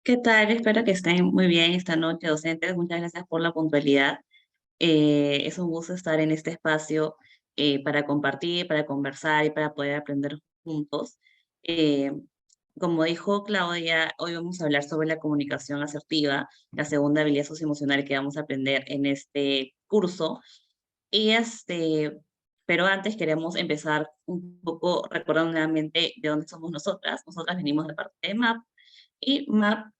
¿Qué tal? Espero que estén muy bien esta noche, docentes. Muchas gracias por la puntualidad. Es un gusto estar en este espacio para compartir, para conversar y para poder aprender juntos. Eh, Como dijo Claudia, hoy vamos a hablar sobre la comunicación asertiva, la segunda habilidad socioemocional que vamos a aprender en este curso. Y pero antes queremos empezar un poco recordando nuevamente de dónde somos nosotras. Nosotras venimos de parte de MAP y MAP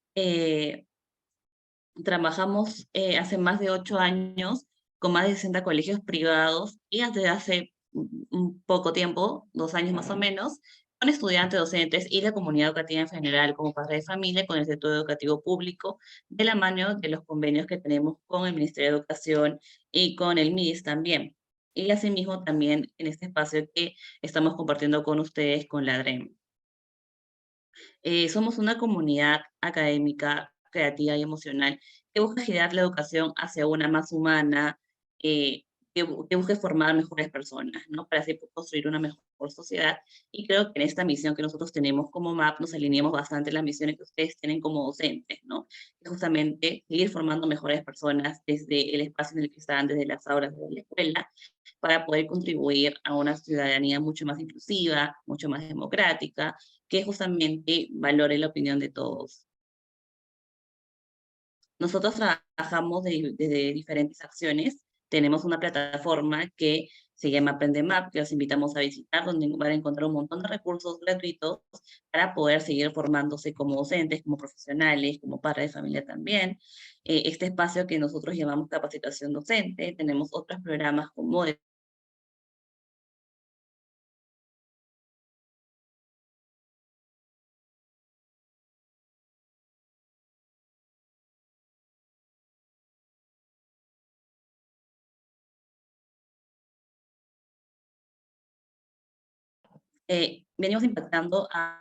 trabajamos hace más de 8 años con más de 60 colegios privados y desde hace un poco tiempo, 2 años más o menos, con estudiantes, docentes y la comunidad educativa en general, como padres de familia, con el sector educativo público, de la mano de los convenios que tenemos con el Ministerio de Educación y con el MIS también. Y asimismo también en este espacio que estamos compartiendo con ustedes con la DREM. Somos una comunidad académica, creativa y emocional que busca girar la educación hacia una más humana, que busque formar mejores personas, ¿no? Para así construir una mejor sociedad. Y creo que en esta misión que nosotros tenemos como MAP nos alineamos bastante a las misiones que ustedes tienen como docentes, ¿no? Que justamente seguir formando mejores personas desde el espacio en el que están, desde las aulas de la escuela, para poder contribuir a una ciudadanía mucho más inclusiva, mucho más democrática, que justamente valore la opinión de todos. Nosotros trabajamos desde diferentes acciones. Tenemos una plataforma que se llama AprendeMap, que los invitamos a visitar, donde van a encontrar un montón de recursos gratuitos para poder seguir formándose como docentes, como profesionales, como padres de familia también. Este espacio que nosotros llamamos capacitación docente, tenemos otros programas como venimos impactando a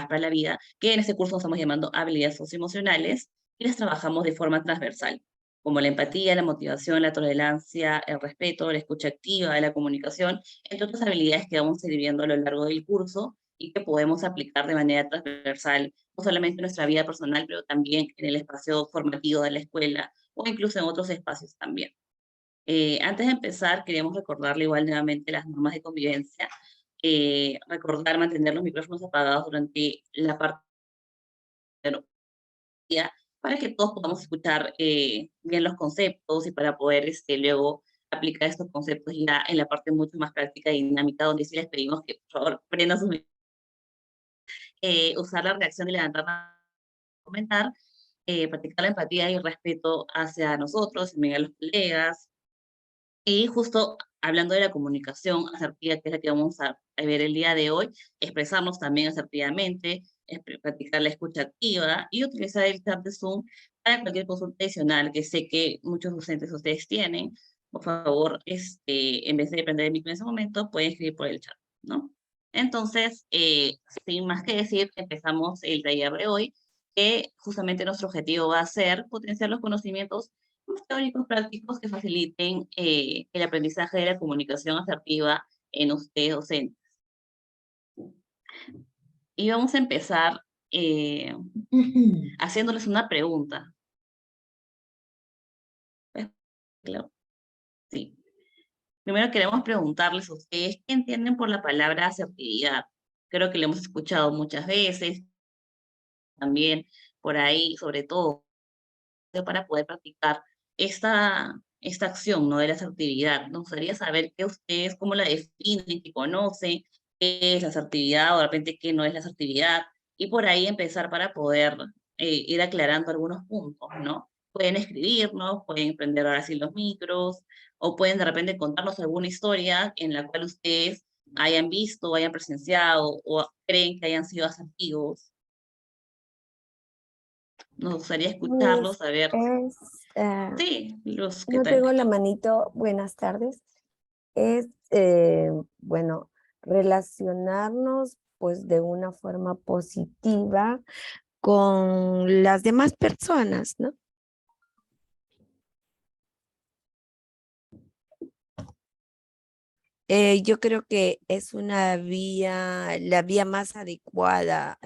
para la vida, que en este curso nos estamos llamando habilidades socioemocionales y las trabajamos de forma transversal, como la empatía, la motivación, la tolerancia, el respeto, la escucha activa, la comunicación, entre otras habilidades que vamos a ir viendo a lo largo del curso y que podemos aplicar de manera transversal, no solamente en nuestra vida personal, pero también en el espacio formativo de la escuela o incluso en otros espacios también. Antes de empezar, queríamos recordarle igual nuevamente las normas de convivencia, recordar mantener los micrófonos apagados durante la parte de la día para que todos podamos escuchar bien los conceptos y para poder luego aplicar estos conceptos ya en la parte mucho más práctica y dinámica, donde sí les pedimos que por favor prendan sus usar la reacción y levantar la comentar, practicar la empatía y el respeto hacia nosotros, también a los colegas. Y justo hablando de la comunicación asertiva, que es la que vamos a ver el día de hoy, expresarnos también asertivamente, practicar la escucha activa y utilizar el chat de Zoom para cualquier consulta adicional que sé que muchos docentes ustedes tienen. Por favor, en vez de prender el micro en ese momento, pueden escribir por el chat, ¿no? Entonces, sin más que decir, empezamos el taller de hoy, que justamente nuestro objetivo va a ser potenciar los conocimientos más teóricos prácticos que faciliten el aprendizaje de la comunicación asertiva en ustedes docentes. Y vamos a empezar haciéndoles una pregunta. Claro, sí. Primero queremos preguntarles a ustedes qué entienden por la palabra asertividad. Creo que lo hemos escuchado muchas veces, también por ahí, sobre todo para poder practicar esta acción, ¿no? De la asertividad. Nos gustaría saber qué ustedes, cómo la definen, qué conocen, qué es la asertividad o de repente qué no es la asertividad. Y por ahí empezar para poder ir aclarando algunos puntos, ¿no? Pueden escribirnos, pueden prender ahora sí los micros, o pueden de repente contarnos alguna historia en la cual ustedes hayan visto, hayan presenciado o creen que hayan sido asertivos. Nos gustaría escucharlos, Pues saber, es, sí, los que no tal. tengo la manito, buenas tardes. Es, bueno, relacionarnos pues de una forma positiva con las demás personas, ¿no? Yo creo que es una vía, la vía más adecuada,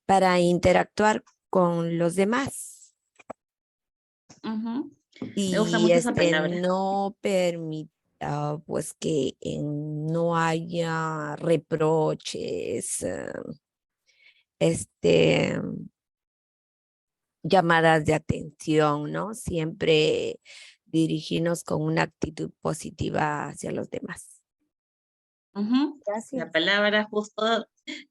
para interactuar con los demás Ujú. Me gusta y mucho esa palabra. no permita pues que no haya reproches, este, llamadas de atención, ¿no? Siempre dirigirnos con una actitud positiva hacia los demás. Ujú. La Gracias. palabra justo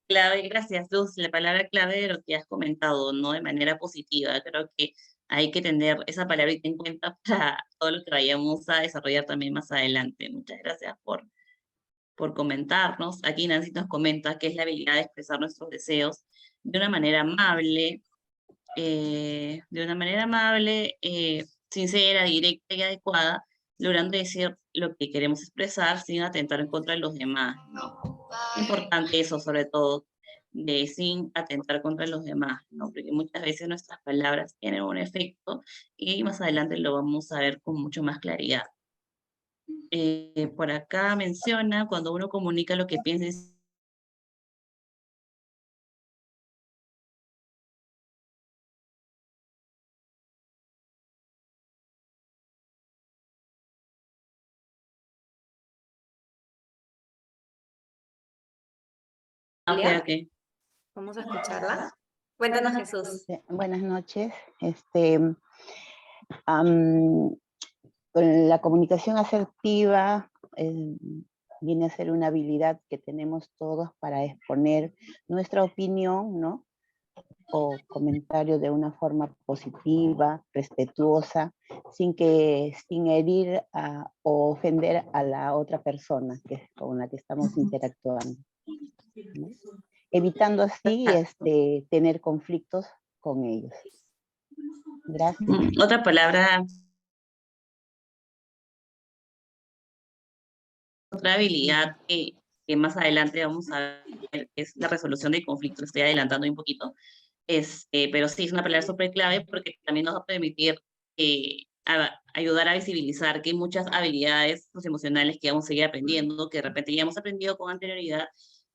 clave, gracias Luz, la palabra clave de lo que has comentado, ¿no? De manera positiva. Creo que hay que tener esa palabrita en cuenta para todo lo que vayamos a desarrollar también más adelante. Muchas gracias por comentarnos. Aquí Nancy nos comenta que es la habilidad de expresar nuestros deseos de una manera amable, sincera, directa y adecuada, logrando decir lo que queremos expresar sin atentar en contra de los demás, ¿no? Importante eso, sobre todo, de sin atentar contra los demás, ¿no? Porque muchas veces nuestras palabras tienen un efecto y más adelante lo vamos a ver con mucho más claridad. Por acá menciona cuando uno comunica lo que piensa. Ok, Julia, ok. vamos a escucharla. Cuéntanos, Jesús. Buenas noches. Am, la comunicación asertiva viene a ser una habilidad que tenemos todos para exponer nuestra opinión, ¿no? O comentario de una forma positiva, respetuosa, sin herir o ofender a la otra persona con la que estamos interactuando, ¿no? Evitando así tener conflictos con ellos. Gracias. Otra palabra, otra habilidad que más adelante vamos a ver es la resolución de conflictos. Estoy adelantando un poquito. Pero sí, es una palabra súper clave porque también nos va a permitir ayudar a visibilizar que hay muchas habilidades emocionales que vamos a seguir aprendiendo, que de repente ya hemos aprendido con anterioridad,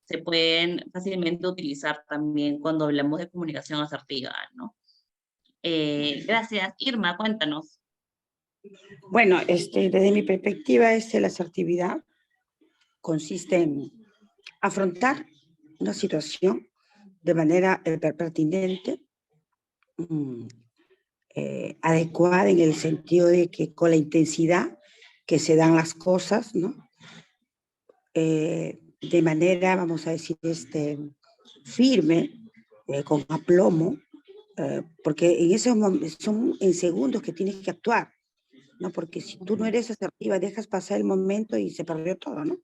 se pueden fácilmente utilizar también cuando hablamos de comunicación asertiva, ¿no? Gracias. Irma, cuéntanos. Bueno, desde mi perspectiva, la asertividad consiste en afrontar una situación de manera pertinente, adecuada en el sentido de que con la intensidad que se dan las cosas, ¿no? De manera, vamos a decir, firme, con aplomo, porque en esos momentos son en segundos que tienes que actuar, ¿no? Porque si tú no eres asertiva, dejas pasar el momento y se perdió todo, ¿no?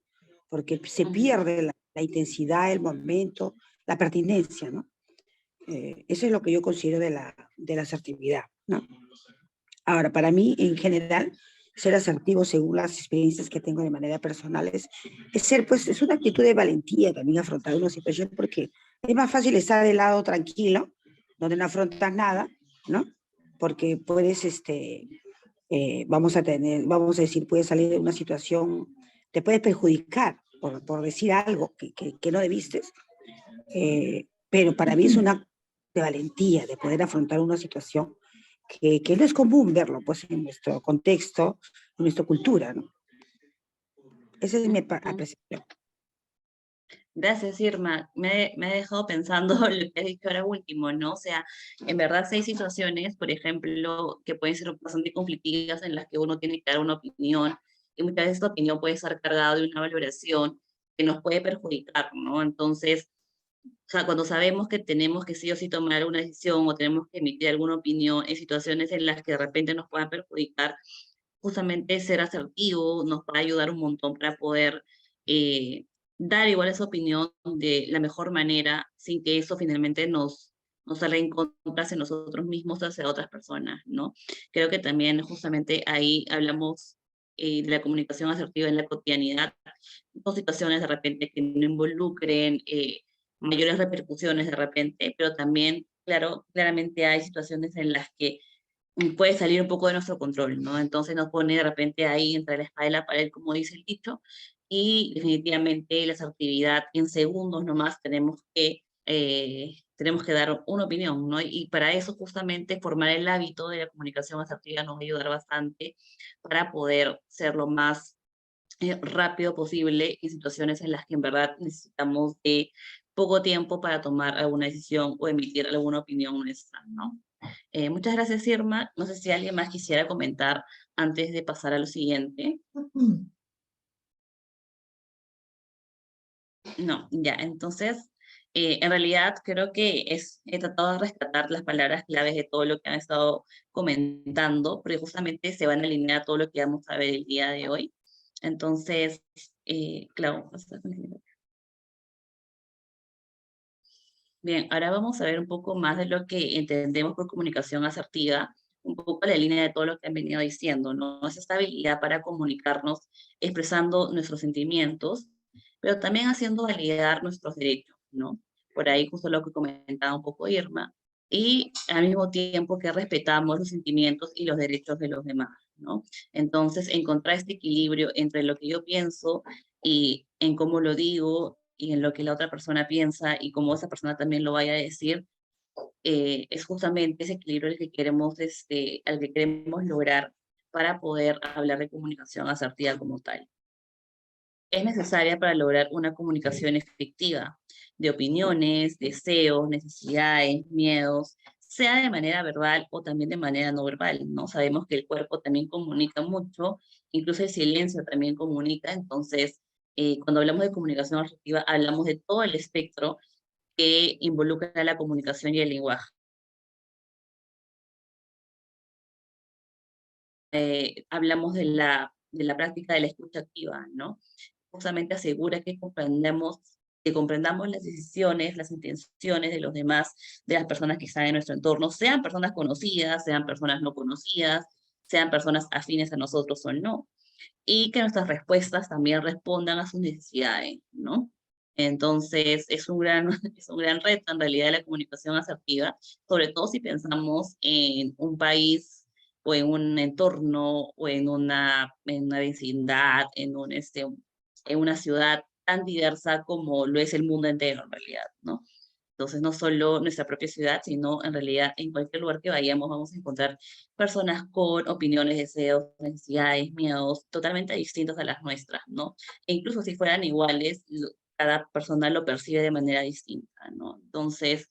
Porque se pierde la intensidad, el momento, la pertinencia, ¿no? Eso es lo que yo considero de la asertividad, ¿no? Ahora, para mí, en general, ser asertivo, según las experiencias que tengo de manera personal, es una actitud de valentía también afrontar una situación, porque es más fácil estar de lado tranquilo, donde no afrontas nada, ¿no? Porque puedes, vamos a decir, puedes salir de una situación, te puedes perjudicar por decir algo que no debiste, pero para mí es una de valentía, de poder afrontar una situación que no es común verlo, pues, en nuestro contexto, en nuestra cultura, ¿no? Esa es mi apreciación. Gracias, Irma. Me ha dejado pensando lo que has dicho ahora último, ¿no? O sea, en verdad sí hay situaciones, por ejemplo, que pueden ser bastante conflictivas en las que uno tiene que dar una opinión y muchas veces esta opinión puede estar cargada de una valoración que nos puede perjudicar, ¿no? Entonces, o sea, cuando sabemos que tenemos que sí o sí tomar una decisión o tenemos que emitir alguna opinión en situaciones en las que de repente nos puedan perjudicar, justamente ser asertivo nos va a ayudar un montón para poder dar igual esa opinión de la mejor manera sin que eso finalmente nos salga en contra hacia nosotros mismos o hacia otras personas, ¿no? Creo que también justamente ahí hablamos de la comunicación asertiva en la cotidianidad, con situaciones de repente que no involucren mayores repercusiones de repente, pero también, claro, claramente hay situaciones en las que puede salir un poco de nuestro control, ¿no? Entonces nos pone de repente ahí entre la espada y la pared, como dice el dicho, y definitivamente la asertividad en segundos nomás tenemos que dar una opinión, ¿no? Y para eso justamente formar el hábito de la comunicación asertiva nos va a ayudar bastante para poder ser lo más rápido posible en situaciones en las que en verdad necesitamos de poco tiempo para tomar alguna decisión o emitir alguna opinión nuestra, ¿no? Muchas gracias, Irma. No sé si alguien más quisiera comentar antes de pasar a lo siguiente. No, ya, entonces, en realidad creo que he tratado de rescatar las palabras claves de todo lo que han estado comentando, porque justamente se van a alinear a todo lo que vamos a ver el día de hoy. Entonces, claro, bien, ahora vamos a ver un poco más de lo que entendemos por comunicación asertiva, un poco la línea de todo lo que han venido diciendo, ¿no? Es esta habilidad para comunicarnos expresando nuestros sentimientos, pero también haciendo validar nuestros derechos, ¿no? Por ahí justo lo que comentaba un poco Irma, y al mismo tiempo que respetamos los sentimientos y los derechos de los demás, ¿no? Entonces, encontrar este equilibrio entre lo que yo pienso y en cómo lo digo y en lo que la otra persona piensa y cómo esa persona también lo vaya a decir, es justamente ese equilibrio al que queremos lograr para poder hablar de comunicación asertiva como tal. Es necesaria para lograr una comunicación efectiva de opiniones, deseos, necesidades, miedos, sea de manera verbal o también de manera no verbal, ¿no? Sabemos que el cuerpo también comunica mucho, incluso el silencio también comunica, entonces cuando hablamos de comunicación asertiva hablamos de todo el espectro que involucra la comunicación y el lenguaje. Hablamos de la práctica de la escucha activa, ¿no? Justamente asegura que comprendamos las decisiones, las intenciones de los demás, de las personas que están en nuestro entorno, sean personas conocidas, sean personas no conocidas, sean personas afines a nosotros o no, y que nuestras respuestas también respondan a sus necesidades, ¿no? Entonces, es un gran reto en realidad la comunicación asertiva, sobre todo si pensamos en un país o en un entorno o en una vecindad, en una ciudad tan diversa como lo es el mundo entero en realidad, ¿no? Entonces, no solo nuestra propia ciudad, sino en realidad en cualquier lugar que vayamos vamos a encontrar personas con opiniones, deseos, necesidades, miedos totalmente distintos a las nuestras, ¿no? E incluso si fueran iguales, cada persona lo percibe de manera distinta, ¿no? Entonces,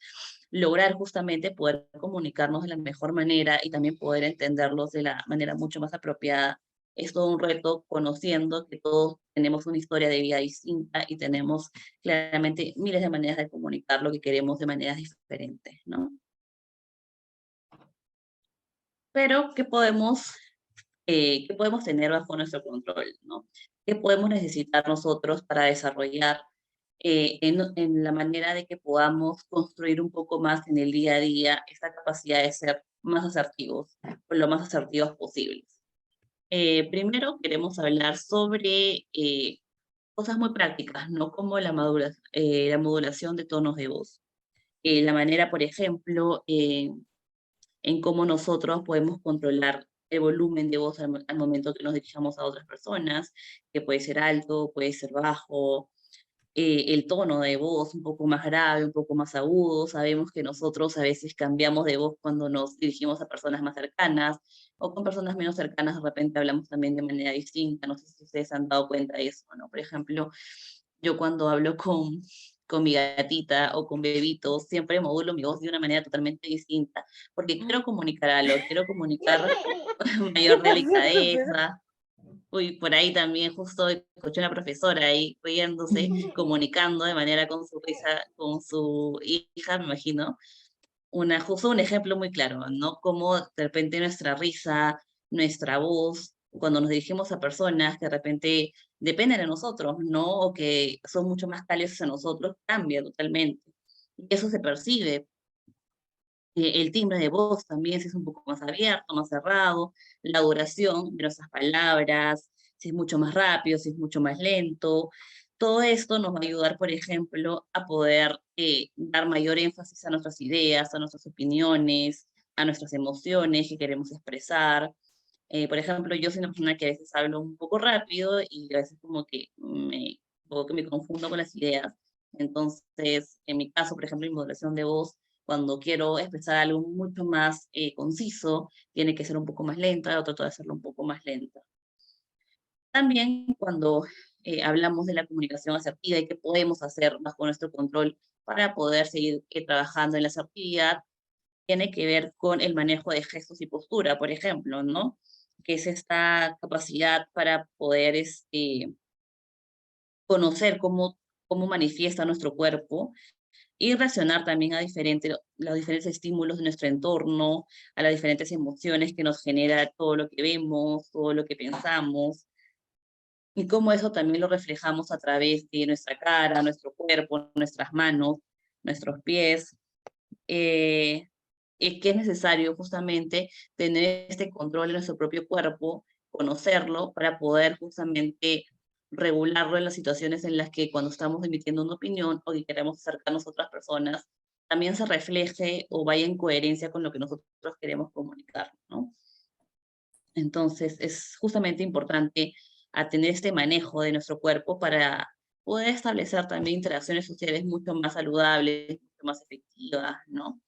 lograr justamente poder comunicarnos de la mejor manera y también poder entenderlos de la manera mucho más apropiada es todo un reto, conociendo que todos tenemos una historia de vida distinta y tenemos claramente miles de maneras de comunicar lo que queremos de maneras diferentes, ¿no? Pero, qué podemos tener bajo nuestro control, ¿no? ¿Qué podemos necesitar nosotros para desarrollar en la manera de que podamos construir un poco más en el día a día esta capacidad de ser más asertivos, o lo más asertivos posibles? Primero queremos hablar sobre cosas muy prácticas, ¿no? Como la modulación de tonos de voz. La manera, por ejemplo, en cómo nosotros podemos controlar el volumen de voz al momento que nos dirigamos a otras personas, que puede ser alto, puede ser bajo, el tono de voz un poco más grave, un poco más agudo. Sabemos que nosotros a veces cambiamos de voz cuando nos dirigimos a personas más cercanas o con personas menos cercanas de repente hablamos también de manera distinta. No sé si ustedes han dado cuenta de eso, ¿no? Por ejemplo, yo cuando hablo con mi gatita o con Bebito, siempre modulo mi voz de una manera totalmente distinta, porque quiero comunicar algo, quiero comunicar mayor delicadeza. Uy, por ahí también justo escuché una profesora ahí riéndose, comunicando de manera con su hija, me imagino. Justo un ejemplo muy claro, ¿no? Cómo de repente nuestra risa, nuestra voz, cuando nos dirigimos a personas que de repente dependen de nosotros, ¿no? O que son mucho más cálidos a nosotros, cambia totalmente. Y eso se percibe. El timbre de voz también, si es un poco más abierto, más cerrado, la duración de nuestras palabras, si es mucho más rápido, si es mucho más lento, Todo esto nos va a ayudar, por ejemplo, a poder dar mayor énfasis a nuestras ideas, a nuestras opiniones, a nuestras emociones que queremos expresar. Por ejemplo, yo soy una persona que a veces hablo un poco rápido y a veces como que me confundo con las ideas. Entonces, en mi caso, por ejemplo, en modulación de voz, cuando quiero expresar algo mucho más conciso, tiene que ser un poco más lenta, o trato de hacerlo un poco más lenta. También cuando hablamos de la comunicación asertiva y qué podemos hacer bajo nuestro control para poder seguir trabajando en la asertividad, tiene que ver con el manejo de gestos y postura, por ejemplo, ¿no? Que es esta capacidad para poder conocer cómo manifiesta nuestro cuerpo y reaccionar también a los diferentes estímulos de nuestro entorno, a las diferentes emociones que nos genera todo lo que vemos, todo lo que pensamos, y cómo eso también lo reflejamos a través de nuestra cara, nuestro cuerpo, nuestras manos, nuestros pies, y que es necesario justamente tener este control de nuestro propio cuerpo, conocerlo para poder justamente regularlo en las situaciones en las que cuando estamos emitiendo una opinión o que queremos acercarnos a otras personas, también se refleje o vaya en coherencia con lo que nosotros queremos comunicar, ¿no? Entonces, es justamente importante a tener este manejo de nuestro cuerpo para poder establecer también interacciones sociales mucho más saludables, mucho más efectivas, ¿no?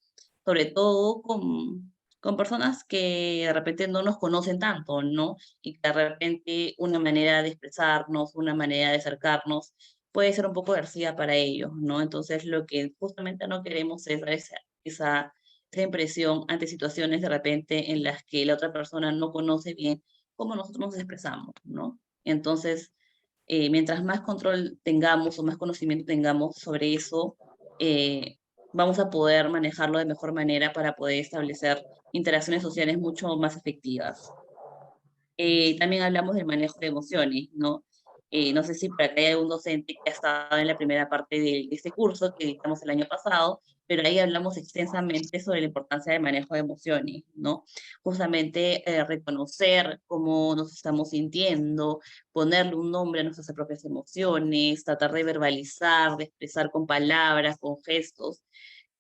Sobre todo con personas que de repente no nos conocen tanto, ¿no? Y que de repente una manera de expresarnos, una manera de acercarnos, puede ser un poco aversiva para ellos, ¿no? Entonces, lo que justamente no queremos es dar esa impresión ante situaciones de repente en las que la otra persona no conoce bien cómo nosotros nos expresamos, ¿no? Entonces, mientras más control tengamos o más conocimiento tengamos sobre eso, vamos a poder manejarlo de mejor manera para poder establecer interacciones sociales mucho más efectivas. También hablamos del manejo de emociones, ¿no? No sé si por acá hay algún docente que ha estado en la primera parte de este curso que dictamos el año pasado, pero ahí hablamos extensamente sobre la importancia del manejo de emociones, ¿no? Justamente reconocer cómo nos estamos sintiendo, ponerle un nombre a nuestras propias emociones, tratar de verbalizar, de expresar con palabras, con gestos,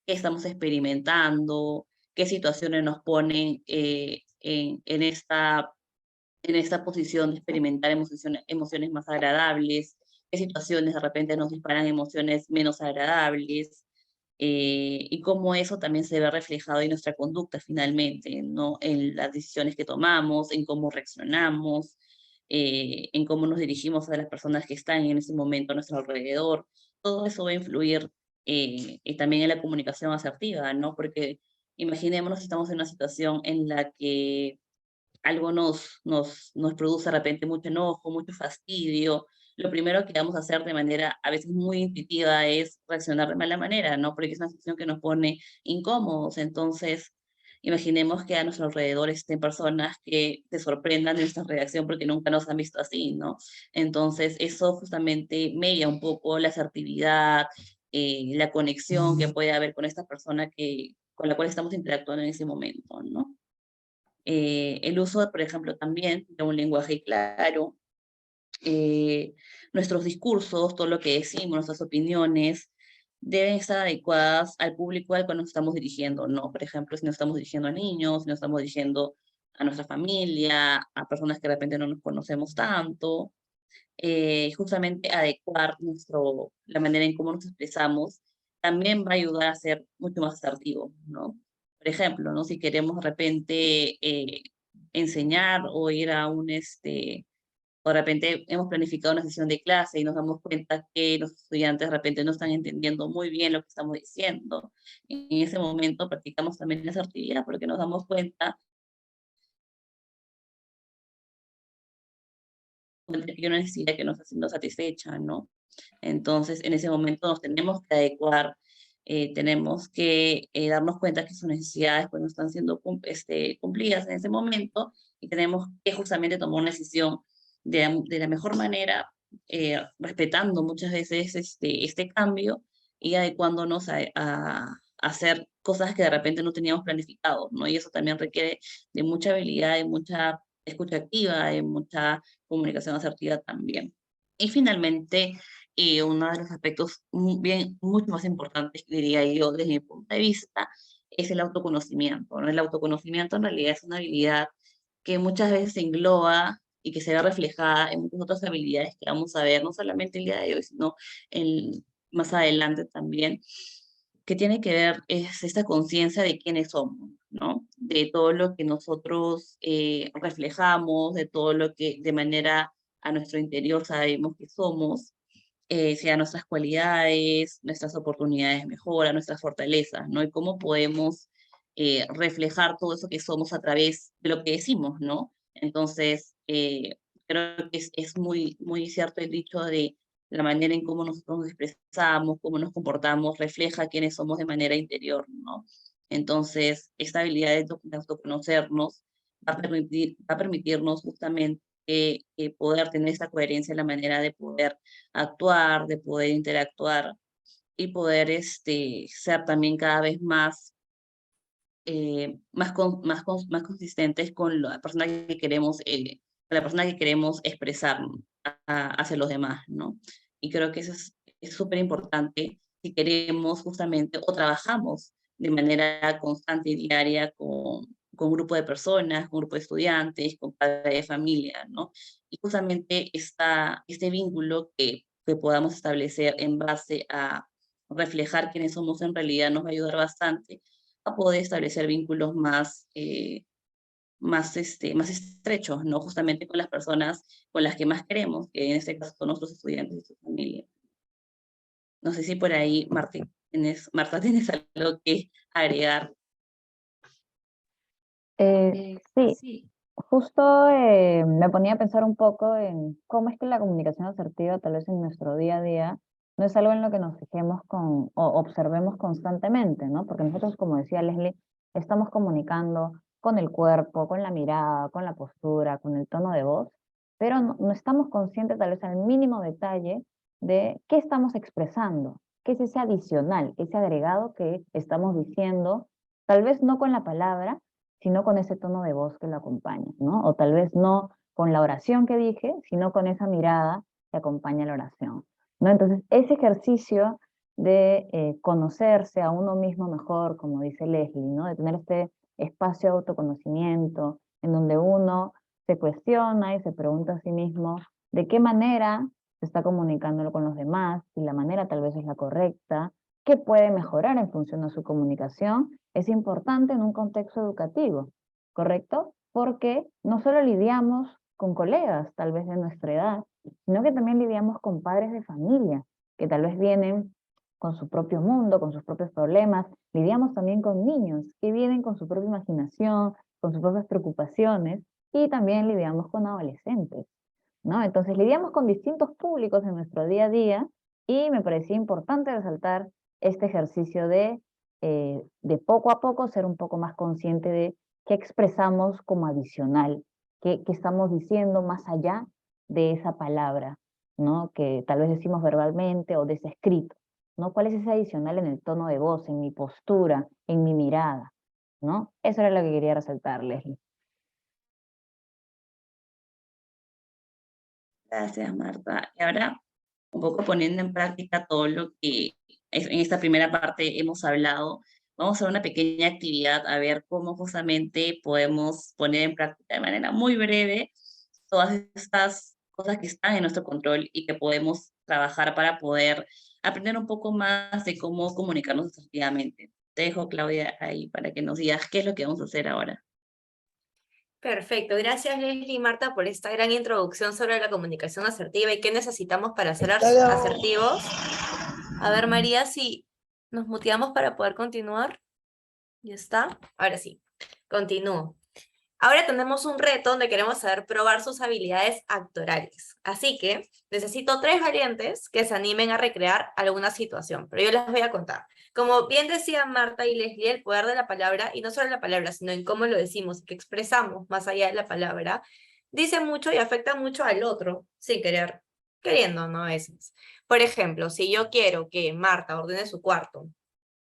qué estamos experimentando, qué situaciones nos ponen en esta posición de experimentar emociones más agradables, qué situaciones de repente nos disparan emociones menos agradables, y cómo eso también se ve reflejado en nuestra conducta finalmente, ¿no? En las decisiones que tomamos, en cómo reaccionamos, en cómo nos dirigimos a las personas que están en ese momento a nuestro alrededor. Todo eso va a influir y también en la comunicación asertiva, ¿no? Porque imaginémonos si estamos en una situación en la que algo nos produce de repente mucho enojo, mucho fastidio, lo primero que vamos a hacer de manera a veces muy intuitiva es reaccionar de mala manera, ¿no? Porque es una situación que nos pone incómodos. Entonces, imaginemos que a nuestro alrededor estén personas que se sorprendan de nuestra reacción porque nunca nos han visto así, ¿no? Entonces, eso justamente media un poco la asertividad, la conexión que puede haber con esta persona con la cual estamos interactuando en ese momento, ¿no? El uso, por ejemplo, también de un lenguaje claro, nuestros discursos, todo lo que decimos, nuestras opiniones, deben estar adecuadas al público al cual nos estamos dirigiendo, ¿no? Por ejemplo, si nos estamos dirigiendo a niños, si nos estamos dirigiendo a nuestra familia, a personas que de repente no nos conocemos tanto, justamente adecuar la manera en cómo nos expresamos también va a ayudar a ser mucho más asertivo, ¿no? Por ejemplo, ¿no? Si queremos de repente enseñar o ir a o de repente hemos planificado una sesión de clase y nos damos cuenta que los estudiantes de repente no están entendiendo muy bien lo que estamos diciendo. En ese momento practicamos también la asertividad porque nos damos cuenta que hay una necesidad que no está siendo satisfecha, ¿no? Entonces, en ese momento nos tenemos que adecuar, tenemos que darnos cuenta que sus necesidades pues, no están siendo cumplidas en ese momento y tenemos que justamente tomar una decisión de la mejor manera, respetando muchas veces este cambio y adecuándonos a hacer cosas que de repente no teníamos planificado, ¿no? Y eso también requiere de mucha habilidad, de mucha escucha activa, de mucha comunicación asertiva también. Y finalmente, uno de los aspectos mucho más importantes, diría yo, desde mi punto de vista, es el autoconocimiento, ¿no? El autoconocimiento en realidad es una habilidad que muchas veces se engloba y que se ve reflejada en muchas otras habilidades que vamos a ver, no solamente el día de hoy, sino más adelante también, que tiene que ver es esta conciencia de quiénes somos, ¿no? De todo lo que nosotros reflejamos, de todo lo que de manera a nuestro interior sabemos que somos, sea nuestras cualidades, nuestras oportunidades de mejora, nuestras fortalezas, ¿no? Y cómo podemos reflejar todo eso que somos a través de lo que decimos, ¿no? Entonces, creo que es muy, muy cierto el dicho de la manera en cómo nosotros nos expresamos, cómo nos comportamos, refleja quiénes somos de manera interior, ¿no? Entonces, esta habilidad de autoconocernos va a permitirnos justamente poder tener esta coherencia en la manera de poder actuar, de poder interactuar y poder ser también cada vez más consistentes con la persona que queremos, expresar hacia los demás, ¿no? Y creo que eso es súper importante si queremos justamente o trabajamos de manera constante y diaria con un grupo de personas, con un grupo de estudiantes, con padres de familia, ¿no? Y justamente este vínculo que podamos establecer en base a reflejar quiénes somos en realidad nos va a ayudar bastante a poder establecer vínculos más estrechos, ¿no? Justamente con las personas con las que más queremos, que en este caso son nuestros estudiantes y su familia. No sé si por ahí, Marta, ¿tienes algo que agregar? Sí, justo me ponía a pensar un poco en cómo es que la comunicación asertiva, tal vez en nuestro día a día, no es algo en lo que nos fijemos o observemos constantemente, ¿no? Porque nosotros, como decía Leslie, estamos comunicando con el cuerpo, con la mirada, con la postura, con el tono de voz, pero no estamos conscientes tal vez al mínimo detalle de qué estamos expresando, qué es ese adicional, ese agregado que estamos diciendo, tal vez no con la palabra, sino con ese tono de voz que lo acompaña, ¿no? O tal vez no con la oración que dije, sino con esa mirada que acompaña la oración, ¿no? Entonces, ese ejercicio de conocerse a uno mismo mejor, como dice Leslie, ¿no? De tener este espacio de autoconocimiento en donde uno se cuestiona y se pregunta a sí mismo de qué manera se está comunicándolo con los demás, si la manera tal vez es la correcta, qué puede mejorar en función de su comunicación, es importante en un contexto educativo, ¿correcto? Porque no solo lidiamos con colegas, tal vez de nuestra edad, sino que también lidiamos con padres de familia, que tal vez vienen con su propio mundo, con sus propios problemas. Lidiamos también con niños que vienen con su propia imaginación, con sus propias preocupaciones, y también lidiamos con adolescentes, ¿no? Entonces lidiamos con distintos públicos en nuestro día a día, y me parecía importante resaltar este ejercicio de poco a poco ser un poco más consciente de qué expresamos como adicional, qué estamos diciendo más allá de esa palabra, ¿no? Que tal vez decimos verbalmente o de ese escrito, ¿no? ¿Cuál es ese adicional en el tono de voz, en mi postura, en mi mirada, ¿no? Eso era lo que quería resaltar, Leslie. Gracias, Marta. Y ahora, un poco poniendo en práctica todo lo que en esta primera parte hemos hablado, vamos a hacer una pequeña actividad a ver cómo justamente podemos poner en práctica de manera muy breve todas estas cosas que están en nuestro control y que podemos trabajar para poder aprender un poco más de cómo comunicarnos asertivamente. Te dejo, Claudia, ahí para que nos digas qué es lo que vamos a hacer ahora. Perfecto, gracias Leslie y Marta por esta gran introducción sobre la comunicación asertiva y qué necesitamos para ser asertivos. A ver, María, si nos muteamos para poder continuar. ¿Ya está? Ahora sí, continúo. Ahora tenemos un reto donde queremos saber probar sus habilidades actorales. Así que necesito 3 valientes que se animen a recrear alguna situación, pero yo les voy a contar. Como bien decían Marta y Leslie, el poder de la palabra, y no solo la palabra, sino en cómo lo decimos, que expresamos más allá de la palabra, dice mucho y afecta mucho al otro, sin querer, queriendo, ¿no? A veces. Por ejemplo, si yo quiero que Marta ordene su cuarto,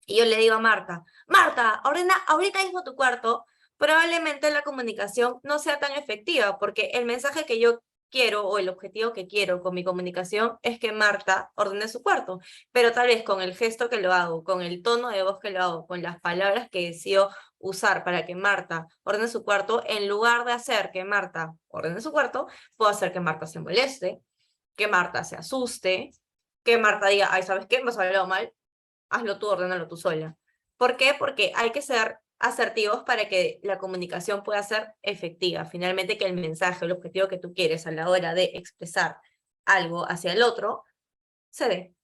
y yo le digo a Marta, Marta, ordena ahorita mismo tu cuarto, probablemente la comunicación no sea tan efectiva, porque el mensaje que yo quiero o el objetivo que quiero con mi comunicación es que Marta ordene su cuarto, pero tal vez con el gesto que lo hago, con el tono de voz que lo hago, con las palabras que decido usar para que Marta ordene su cuarto, en lugar de hacer que Marta ordene su cuarto, puedo hacer que Marta se moleste, que Marta se asuste, que Marta diga, ay, ¿sabes qué? Me has hablado mal, hazlo tú, ordénalo tú sola. ¿Por qué? Porque hay que ser asertivos para que la comunicación pueda ser efectiva. Finalmente, que el mensaje, el objetivo que tú quieres a la hora de expresar algo hacia el otro, se dé.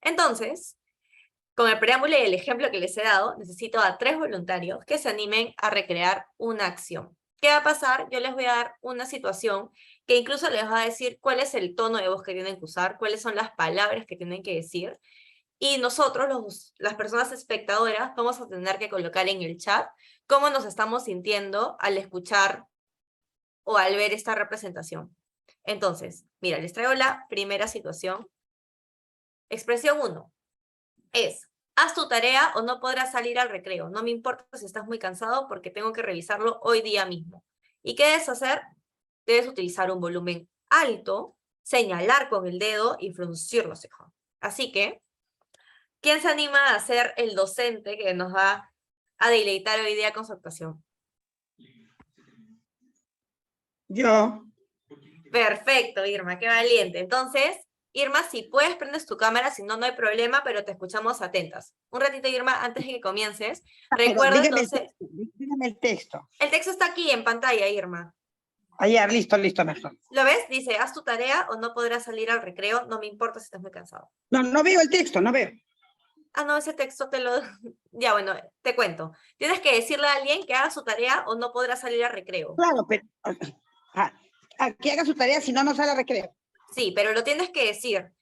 Entonces, con el preámbulo y el ejemplo que les he dado, necesito a 3 voluntarios que se animen a recrear una acción. ¿Qué va a pasar? Yo les voy a dar una situación que incluso les va a decir cuál es el tono de voz que tienen que usar, cuáles son las palabras que tienen que decir, y nosotros, las personas espectadoras, vamos a tener que colocar en el chat cómo nos estamos sintiendo al escuchar o al ver esta representación. Entonces, mira, les traigo la primera situación. Expresión 1 es, haz tu tarea o no podrás salir al recreo. No me importa si estás muy cansado porque tengo que revisarlo hoy día mismo. ¿Y qué debes hacer? Debes utilizar un volumen alto, señalar con el dedo y fruncir la ceja. Así que, ¿quién se anima a ser el docente que nos va a deleitar hoy día con su actuación? Yo. Perfecto, Irma, qué valiente. Entonces, Irma, si puedes, prendes tu cámara, si no, no hay problema, pero te escuchamos atentas. Un ratito, Irma, antes de que comiences, recuerda entonces... Dígame el texto. El texto está aquí en pantalla, Irma. Allá, listo, mejor. ¿Lo ves? Dice, haz tu tarea o no podrás salir al recreo, no me importa si estás muy cansado. No, no veo el texto, no veo. Ah, no, ese texto te lo... Ya, bueno, te cuento. Tienes que decirle a alguien que haga su tarea o no podrá salir al recreo. Claro, pero... que haga su tarea, si no, no sale al recreo. Sí, pero lo tienes que decir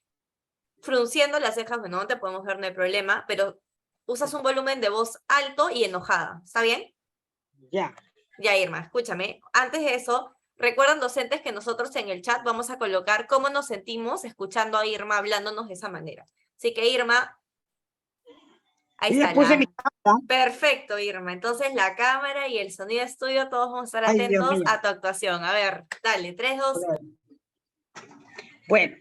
frunciendo las cejas, bueno, no te podemos ver, no hay problema, pero usas un volumen de voz alto y enojada, ¿está bien? Ya. Ya, Irma, escúchame. Antes de eso, recuerdan, docentes, que nosotros en el chat vamos a colocar cómo nos sentimos escuchando a Irma hablándonos de esa manera. Así que, Irma, ahí Ya está. puse mi cámara. Perfecto, Irma. Entonces, la cámara y el sonido de estudio, todos vamos a estar Ay, Dios atentos mío. a tu actuación. A ver, dale, 3, 2... Bueno,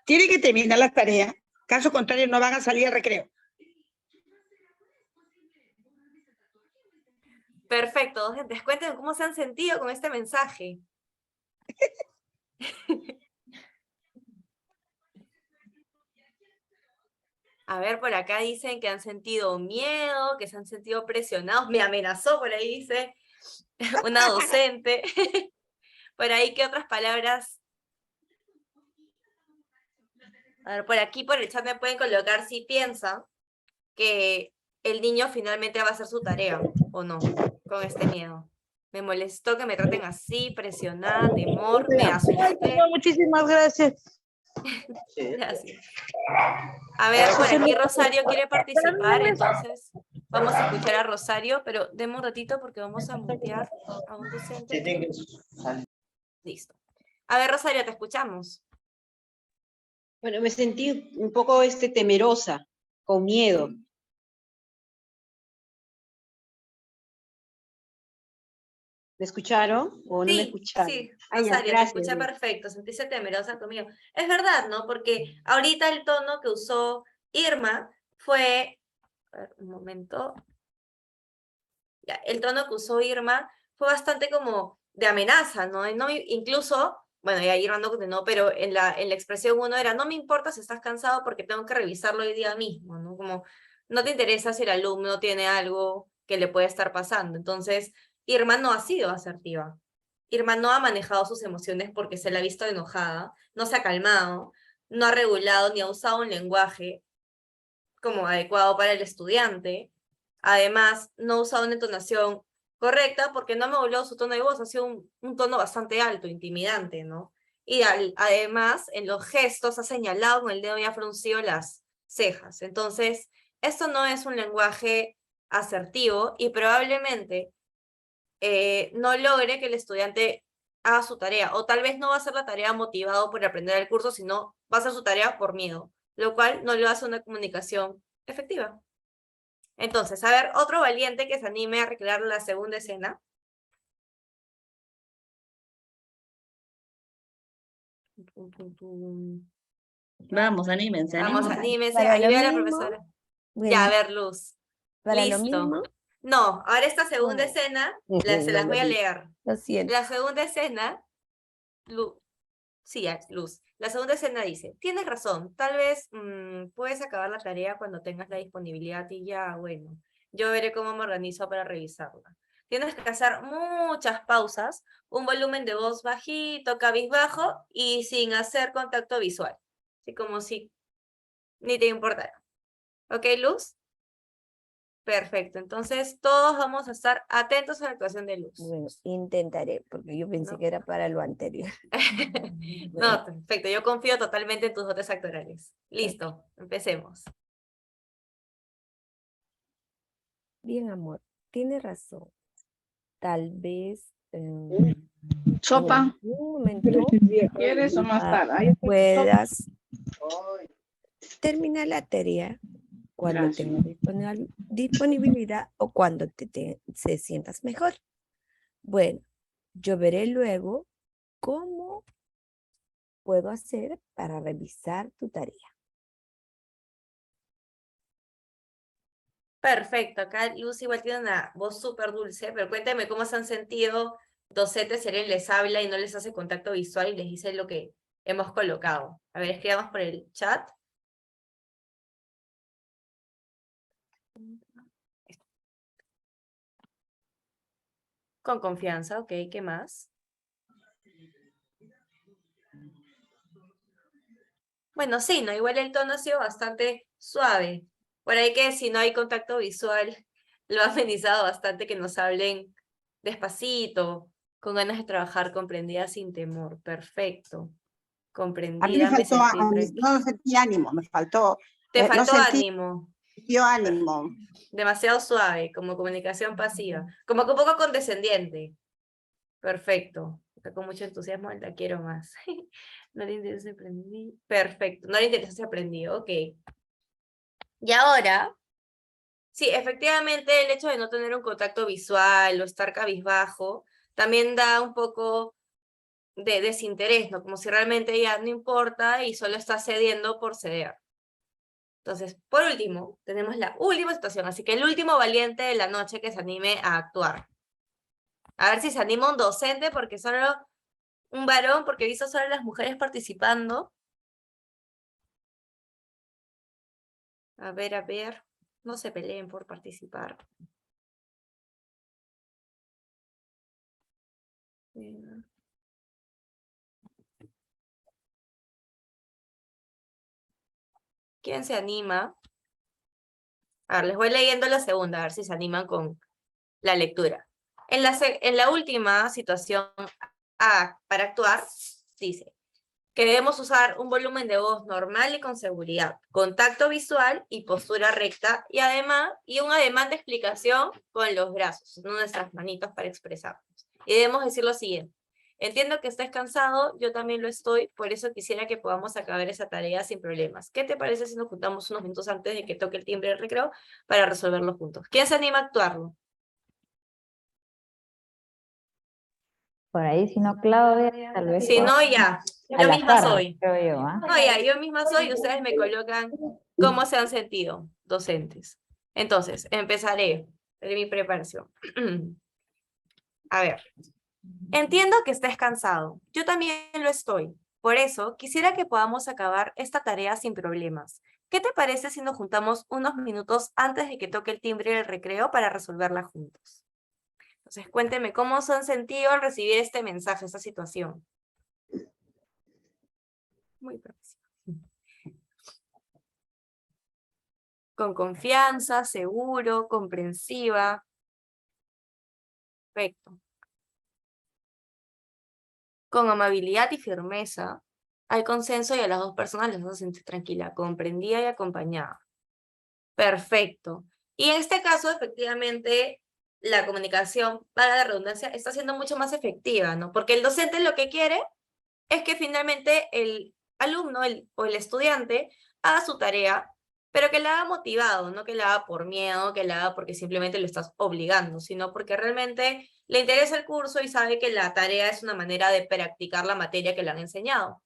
tiene que terminar las tareas. Caso contrario, no van a salir al recreo. Perfecto, docentes, cuéntenme cómo se han sentido con este mensaje. A ver, por acá dicen que han sentido miedo, que se han sentido presionados. Me amenazó, por ahí dice una docente. Por ahí, ¿qué otras palabras? A ver, por aquí, por el chat me pueden colocar si piensan que el niño finalmente va a hacer su tarea, o no, con este miedo. Me molestó que me traten así, presionada, temor, me asusté. Muchísimas gracias. Gracias. A ver, por aquí Rosario quiere participar, entonces vamos a escuchar a Rosario, pero deme un ratito porque vamos a mutear a un docente. Listo. A ver, Rosario, te escuchamos. Bueno, me sentí un poco temerosa, con miedo. ¿Me escucharon o no me escucharon? Sí, Ah, ya, Rosario, te gracias. escuché perfecto, sentiste temerosa conmigo. Es verdad, ¿no? Porque ahorita el tono que usó Irma fue... A ver, un momento. Ya, el tono que usó Irma fue bastante como de amenaza, ¿no? Incluso, bueno, ya Irma no continuó, pero en la expresión 1 era, no me importa si estás cansado porque tengo que revisarlo hoy día mismo, ¿no? Como, no te interesa si el alumno tiene algo que le puede estar pasando. Entonces, Irma no ha sido asertiva. Irma no ha manejado sus emociones porque se la ha visto enojada, no se ha calmado, no ha regulado ni ha usado un lenguaje como adecuado para el estudiante. Además, no ha usado una entonación correcta porque no ha modulado su tono de voz, ha sido un tono bastante alto, intimidante, ¿no? Y además, en los gestos ha señalado con el dedo y ha fruncido las cejas. Entonces, esto no es un lenguaje asertivo y probablemente no logre que el estudiante haga su tarea, o tal vez no va a hacer la tarea motivado por aprender el curso, sino va a hacer su tarea por miedo, lo cual no le hace una comunicación efectiva. Entonces, a ver, otro valiente que se anime a recrear la segunda escena. Tum, tum, tum. Vamos, anímense, Vamos, anímense. anímense. Para Ahí lo veo a la mismo, profesora. Ya, bueno, a ver, Luz. para lo Listo. mismo, No, ahora esta segunda No. escena, se no las lo voy a vi. leer. Lo siento. La segunda escena, sí, ya, Luz. La segunda escena dice, tienes razón, tal vez puedes acabar la tarea cuando tengas la disponibilidad y ya, bueno, yo veré cómo me organizo para revisarla. Tienes que hacer muchas pausas, un volumen de voz bajito, cabizbajo y sin hacer contacto visual. Así como si ni te importara. ¿Ok, Luz? Perfecto, entonces todos vamos a estar atentos a la actuación de Luz. Bueno, intentaré, porque yo pensé ¿No? que era para lo anterior. No, perfecto, yo confío totalmente en tus dotes actorales. Listo, empecemos. Bien, amor, tienes razón. Tal vez Sopa. en algún momento ¿Quieres o más tarde? puedas terminar la tarea cuando Gracias. tengas disponibilidad o cuando se sientas mejor. Bueno, yo veré luego cómo puedo hacer para revisar tu tarea. Perfecto, acá Luz igual tiene una voz súper dulce, pero cuéntame cómo se han sentido docentes si alguien les habla y no les hace contacto visual y les dice lo que hemos colocado. A ver, escribamos por el chat. Con confianza, ok, ¿qué más? Bueno, sí, ¿no? Igual el tono ha sido bastante suave. Por ahí que si no hay contacto visual, lo ha amenizado bastante que nos hablen despacito, con ganas de trabajar, comprendida sin temor. Perfecto. A mí me Comprendida, me faltó, sentí tranquila. no sentí ánimo, me faltó, Te no faltó sentí ánimo. ánimo. Demasiado suave, como comunicación pasiva. Como que un poco condescendiente. Perfecto. Está con mucho entusiasmo, la quiero más. No le interesa, aprendí. Perfecto. No le interesa, se aprendió. Ok. Y ahora, sí, efectivamente el hecho de no tener un contacto visual o estar cabizbajo también da un poco de desinterés, ¿no? Como si realmente ya no importa y solo está cediendo por ceder. Entonces, por último, tenemos la última situación, así que el último valiente de la noche que se anime a actuar. A ver si se anima un docente, porque solo un varón, porque he visto solo las mujeres participando. A ver, no se peleen por participar. ¿Quién se anima? A ver, les voy leyendo la segunda, a ver si se animan con la lectura. En la última situación para actuar, dice que debemos usar un volumen de voz normal y con seguridad, contacto visual y postura recta, y un ademán de explicación con los brazos, no nuestras manitos para expresarnos. Y debemos decir lo siguiente: entiendo que estés cansado, yo también lo estoy, por eso quisiera que podamos acabar esa tarea sin problemas. ¿Qué te parece si nos juntamos unos minutos antes de que toque el timbre del recreo para resolverlo juntos? ¿Quién se anima a actuarlo? Por ahí, si no, Claudia, tal vez. Si no, ya. Yo Al misma azar, soy. creo yo, ¿ah? No, ya, yo misma soy, ustedes me colocan cómo se han sentido, docentes. Entonces, empezaré de mi preparación. A ver, entiendo que estés cansado. Yo también lo estoy. Por eso, quisiera que podamos acabar esta tarea sin problemas. ¿Qué te parece si nos juntamos unos minutos antes de que toque el timbre del recreo para resolverla juntos? Entonces, cuéntenme cómo se han sentido al recibir este mensaje, esta situación. Muy próximo. Con confianza, seguro, comprensiva. Perfecto. Con amabilidad y firmeza, hay consenso y a las dos personas les hace sentir tranquila, comprendida y acompañada. Perfecto. Y en este caso, efectivamente, la comunicación, para la redundancia, está siendo mucho más efectiva, ¿no? Porque el docente lo que quiere es que finalmente el alumno o el estudiante haga su tarea, pero que la haga motivado, no que la haga por miedo, que la haga porque simplemente lo estás obligando, sino porque realmente le interesa el curso y sabe que la tarea es una manera de practicar la materia que le han enseñado.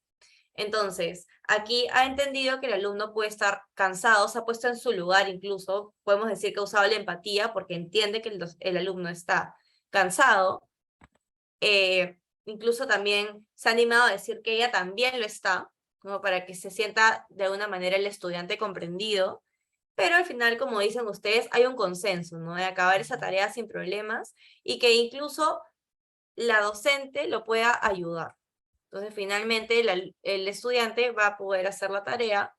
Entonces, aquí ha entendido que el alumno puede estar cansado, se ha puesto en su lugar incluso, podemos decir que ha usado la empatía porque entiende que el alumno está cansado. Incluso también se ha animado a decir que ella también lo está, como para que se sienta de alguna manera el estudiante comprendido. Pero al final, como dicen ustedes, hay un consenso, ¿no? De acabar esa tarea sin problemas y que incluso la docente lo pueda ayudar. Entonces, finalmente, el estudiante va a poder hacer la tarea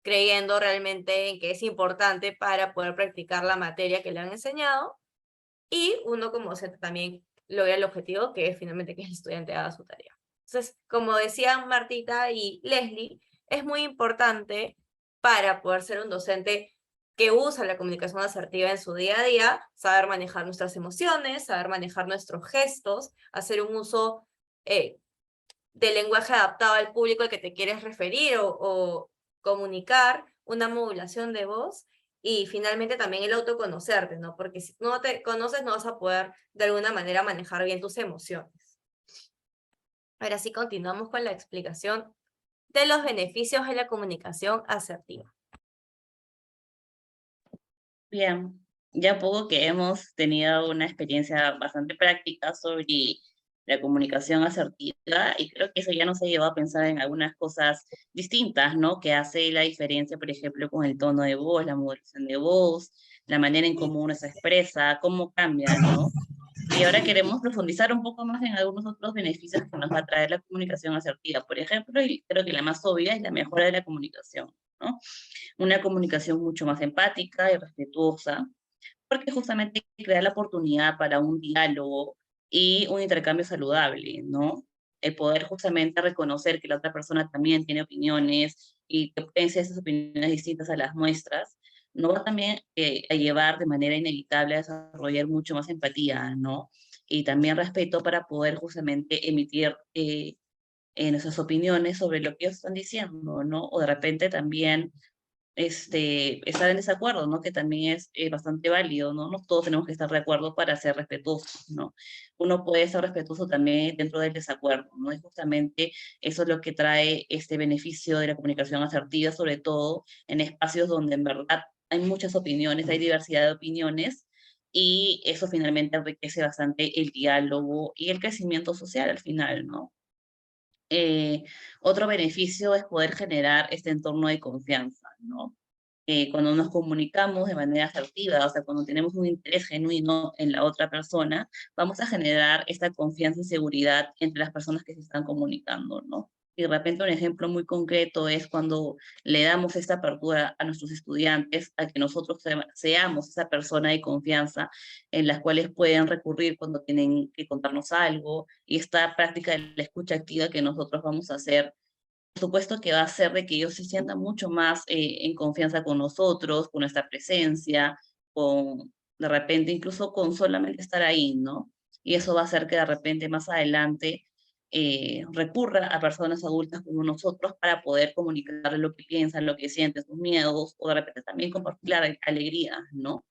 creyendo realmente en que es importante para poder practicar la materia que le han enseñado, y uno como docente también logra el objetivo, que es finalmente que el estudiante haga su tarea. Entonces, como decían Martita y Leslie, es muy importante para poder ser un docente que usa la comunicación asertiva en su día a día, saber manejar nuestras emociones, saber manejar nuestros gestos, hacer un uso de lenguaje adaptado al público al que te quieres referir o comunicar, una modulación de voz, y finalmente también el autoconocerte, ¿no? Porque si no te conoces no vas a poder de alguna manera manejar bien tus emociones. Ahora sí continuamos con la explicación de los beneficios de la comunicación asertiva. Bien, ya poco que hemos tenido una experiencia bastante práctica sobre la comunicación asertiva, y creo que eso ya nos ha llevado a pensar en algunas cosas distintas, ¿no? Que hace la diferencia, por ejemplo, con el tono de voz, la modulación de voz, la manera en cómo uno se expresa, cómo cambia, ¿no? Y ahora queremos profundizar un poco más en algunos otros beneficios que nos va a traer la comunicación asertiva. Por ejemplo, y creo que la más obvia es la mejora de la comunicación, ¿no? Una comunicación mucho más empática y respetuosa, porque justamente crea la oportunidad para un diálogo y un intercambio saludable, ¿no? El poder justamente reconocer que la otra persona también tiene opiniones y que pueden ser esas opiniones distintas a las nuestras, nos va también a llevar de manera inevitable a desarrollar mucho más empatía, ¿no? Y también respeto para poder justamente emitir nuestras opiniones sobre lo que ellos están diciendo, ¿no? O de repente también estar en desacuerdo, ¿no? Que también es bastante válido, ¿no? No todos tenemos que estar de acuerdo para ser respetuosos, ¿no? Uno puede ser respetuoso también dentro del desacuerdo, ¿no? Y justamente eso es lo que trae este beneficio de la comunicación asertiva, sobre todo en espacios donde en verdad hay muchas opiniones, hay diversidad de opiniones, y eso finalmente enriquece bastante el diálogo y el crecimiento social al final, ¿no? Otro beneficio es poder generar este entorno de confianza, ¿no? Cuando nos comunicamos de manera asertiva, o sea, cuando tenemos un interés genuino en la otra persona, vamos a generar esta confianza y seguridad entre las personas que se están comunicando, ¿no? Y de repente un ejemplo muy concreto es cuando le damos esta apertura a nuestros estudiantes a que nosotros seamos esa persona de confianza en las cuales pueden recurrir cuando tienen que contarnos algo, y esta práctica de la escucha activa que nosotros vamos a hacer, por supuesto que va a hacer de que ellos se sientan mucho más en confianza con nosotros, con nuestra presencia, con de repente incluso con solamente estar ahí, ¿no? Y eso va a hacer que de repente más adelante recurra a personas adultas como nosotros para poder comunicar lo que piensan, lo que sienten, sus miedos, o de repente también compartir la alegría, ¿no?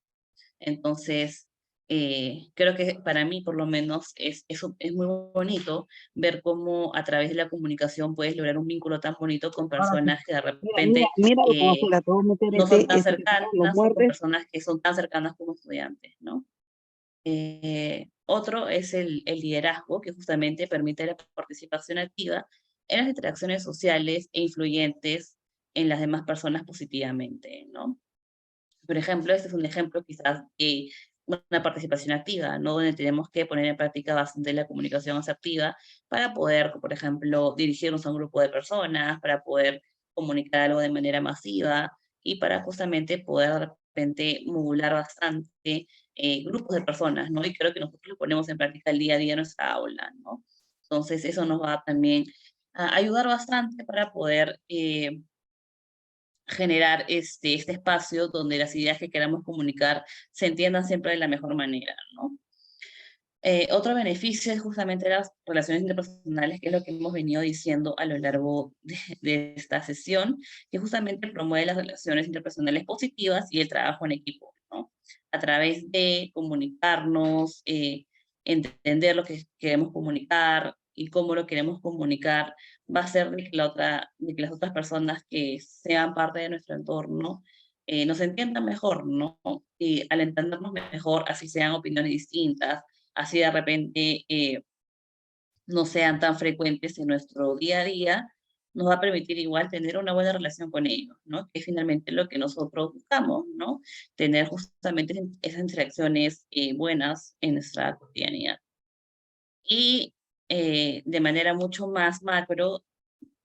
Entonces, creo que para mí, por lo menos, es muy bonito ver cómo a través de la comunicación puedes lograr un vínculo tan bonito con Ahora sí. personas que de Mira, mira, repente mira lo que va a hacer, te voy a meter no son tan ese que se llama los cercanas, o con muertes. personas que son tan cercanas como estudiantes, ¿no? Otro es el liderazgo, que justamente permite la participación activa en las interacciones sociales e influyentes en las demás personas positivamente, ¿no? Por ejemplo, este es un ejemplo quizás de una participación activa, ¿no? Donde tenemos que poner en práctica bastante la comunicación asertiva para poder, por ejemplo, dirigirnos a un grupo de personas, para poder comunicar algo de manera masiva y para justamente poder de repente modular bastante grupos de personas, ¿no? Y creo que nosotros lo ponemos en práctica el día a día en nuestra aula, ¿no? Entonces, eso nos va también a ayudar bastante para poder generar este espacio donde las ideas que queramos comunicar se entiendan siempre de la mejor manera, ¿no? Otro beneficio es justamente las relaciones interpersonales, que es lo que hemos venido diciendo a lo largo de esta sesión, que justamente promueve las relaciones interpersonales positivas y el trabajo en equipo, ¿no? A través de comunicarnos, entender lo que queremos comunicar y cómo lo queremos comunicar, va a ser de que las otras personas que sean parte de nuestro entorno nos entiendan mejor, ¿no? Y al entendernos mejor, así sean opiniones distintas, así de repente no sean tan frecuentes en nuestro día a día, nos va a permitir igual tener una buena relación con ellos, ¿no? Que es finalmente lo que nosotros buscamos, ¿no? Tener justamente esas interacciones buenas en nuestra cotidianidad. Y de manera mucho más macro,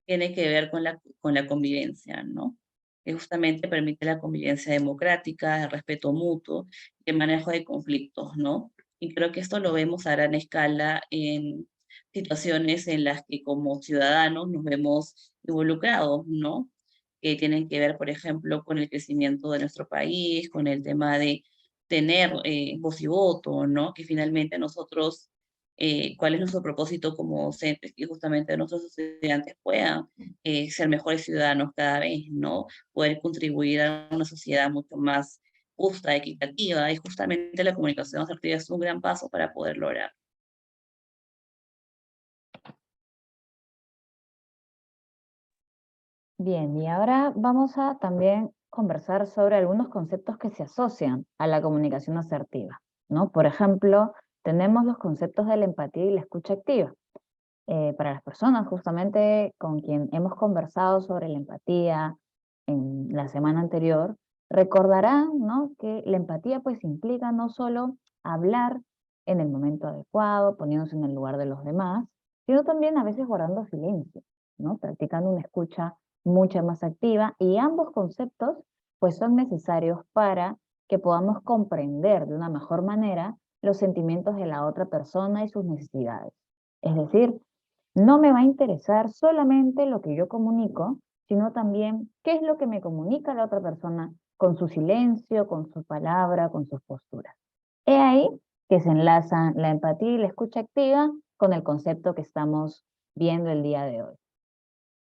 tiene que ver con la convivencia, ¿no? Que justamente permite la convivencia democrática, el respeto mutuo, el manejo de conflictos, ¿no? Y creo que esto lo vemos a gran escala en situaciones en las que como ciudadanos nos vemos involucrados, ¿no? Que tienen que ver, por ejemplo, con el crecimiento de nuestro país, con el tema de tener voz y voto, ¿no? Que finalmente nosotros cuál es nuestro propósito como docentes, que justamente nuestros estudiantes puedan ser mejores ciudadanos cada vez, ¿no? Poder contribuir a una sociedad mucho más justa, equitativa, y justamente la comunicación asertiva es un gran paso para poder lograr. Bien, y ahora vamos a también conversar sobre algunos conceptos que se asocian a la comunicación asertiva, ¿no? Por ejemplo, tenemos los conceptos de la empatía y la escucha activa. Para las personas justamente con quien hemos conversado sobre la empatía en la semana anterior, recordarán, ¿no?, que la empatía pues implica no solo hablar en el momento adecuado, poniéndose en el lugar de los demás, sino también a veces guardando silencio, ¿no?, practicando una escucha mucho más activa, y ambos conceptos pues son necesarios para que podamos comprender de una mejor manera los sentimientos de la otra persona y sus necesidades. Es decir, no me va a interesar solamente lo que yo comunico, sino también qué es lo que me comunica la otra persona con su silencio, con su palabra, con sus posturas. He ahí que se enlazan la empatía y la escucha activa con el concepto que estamos viendo el día de hoy.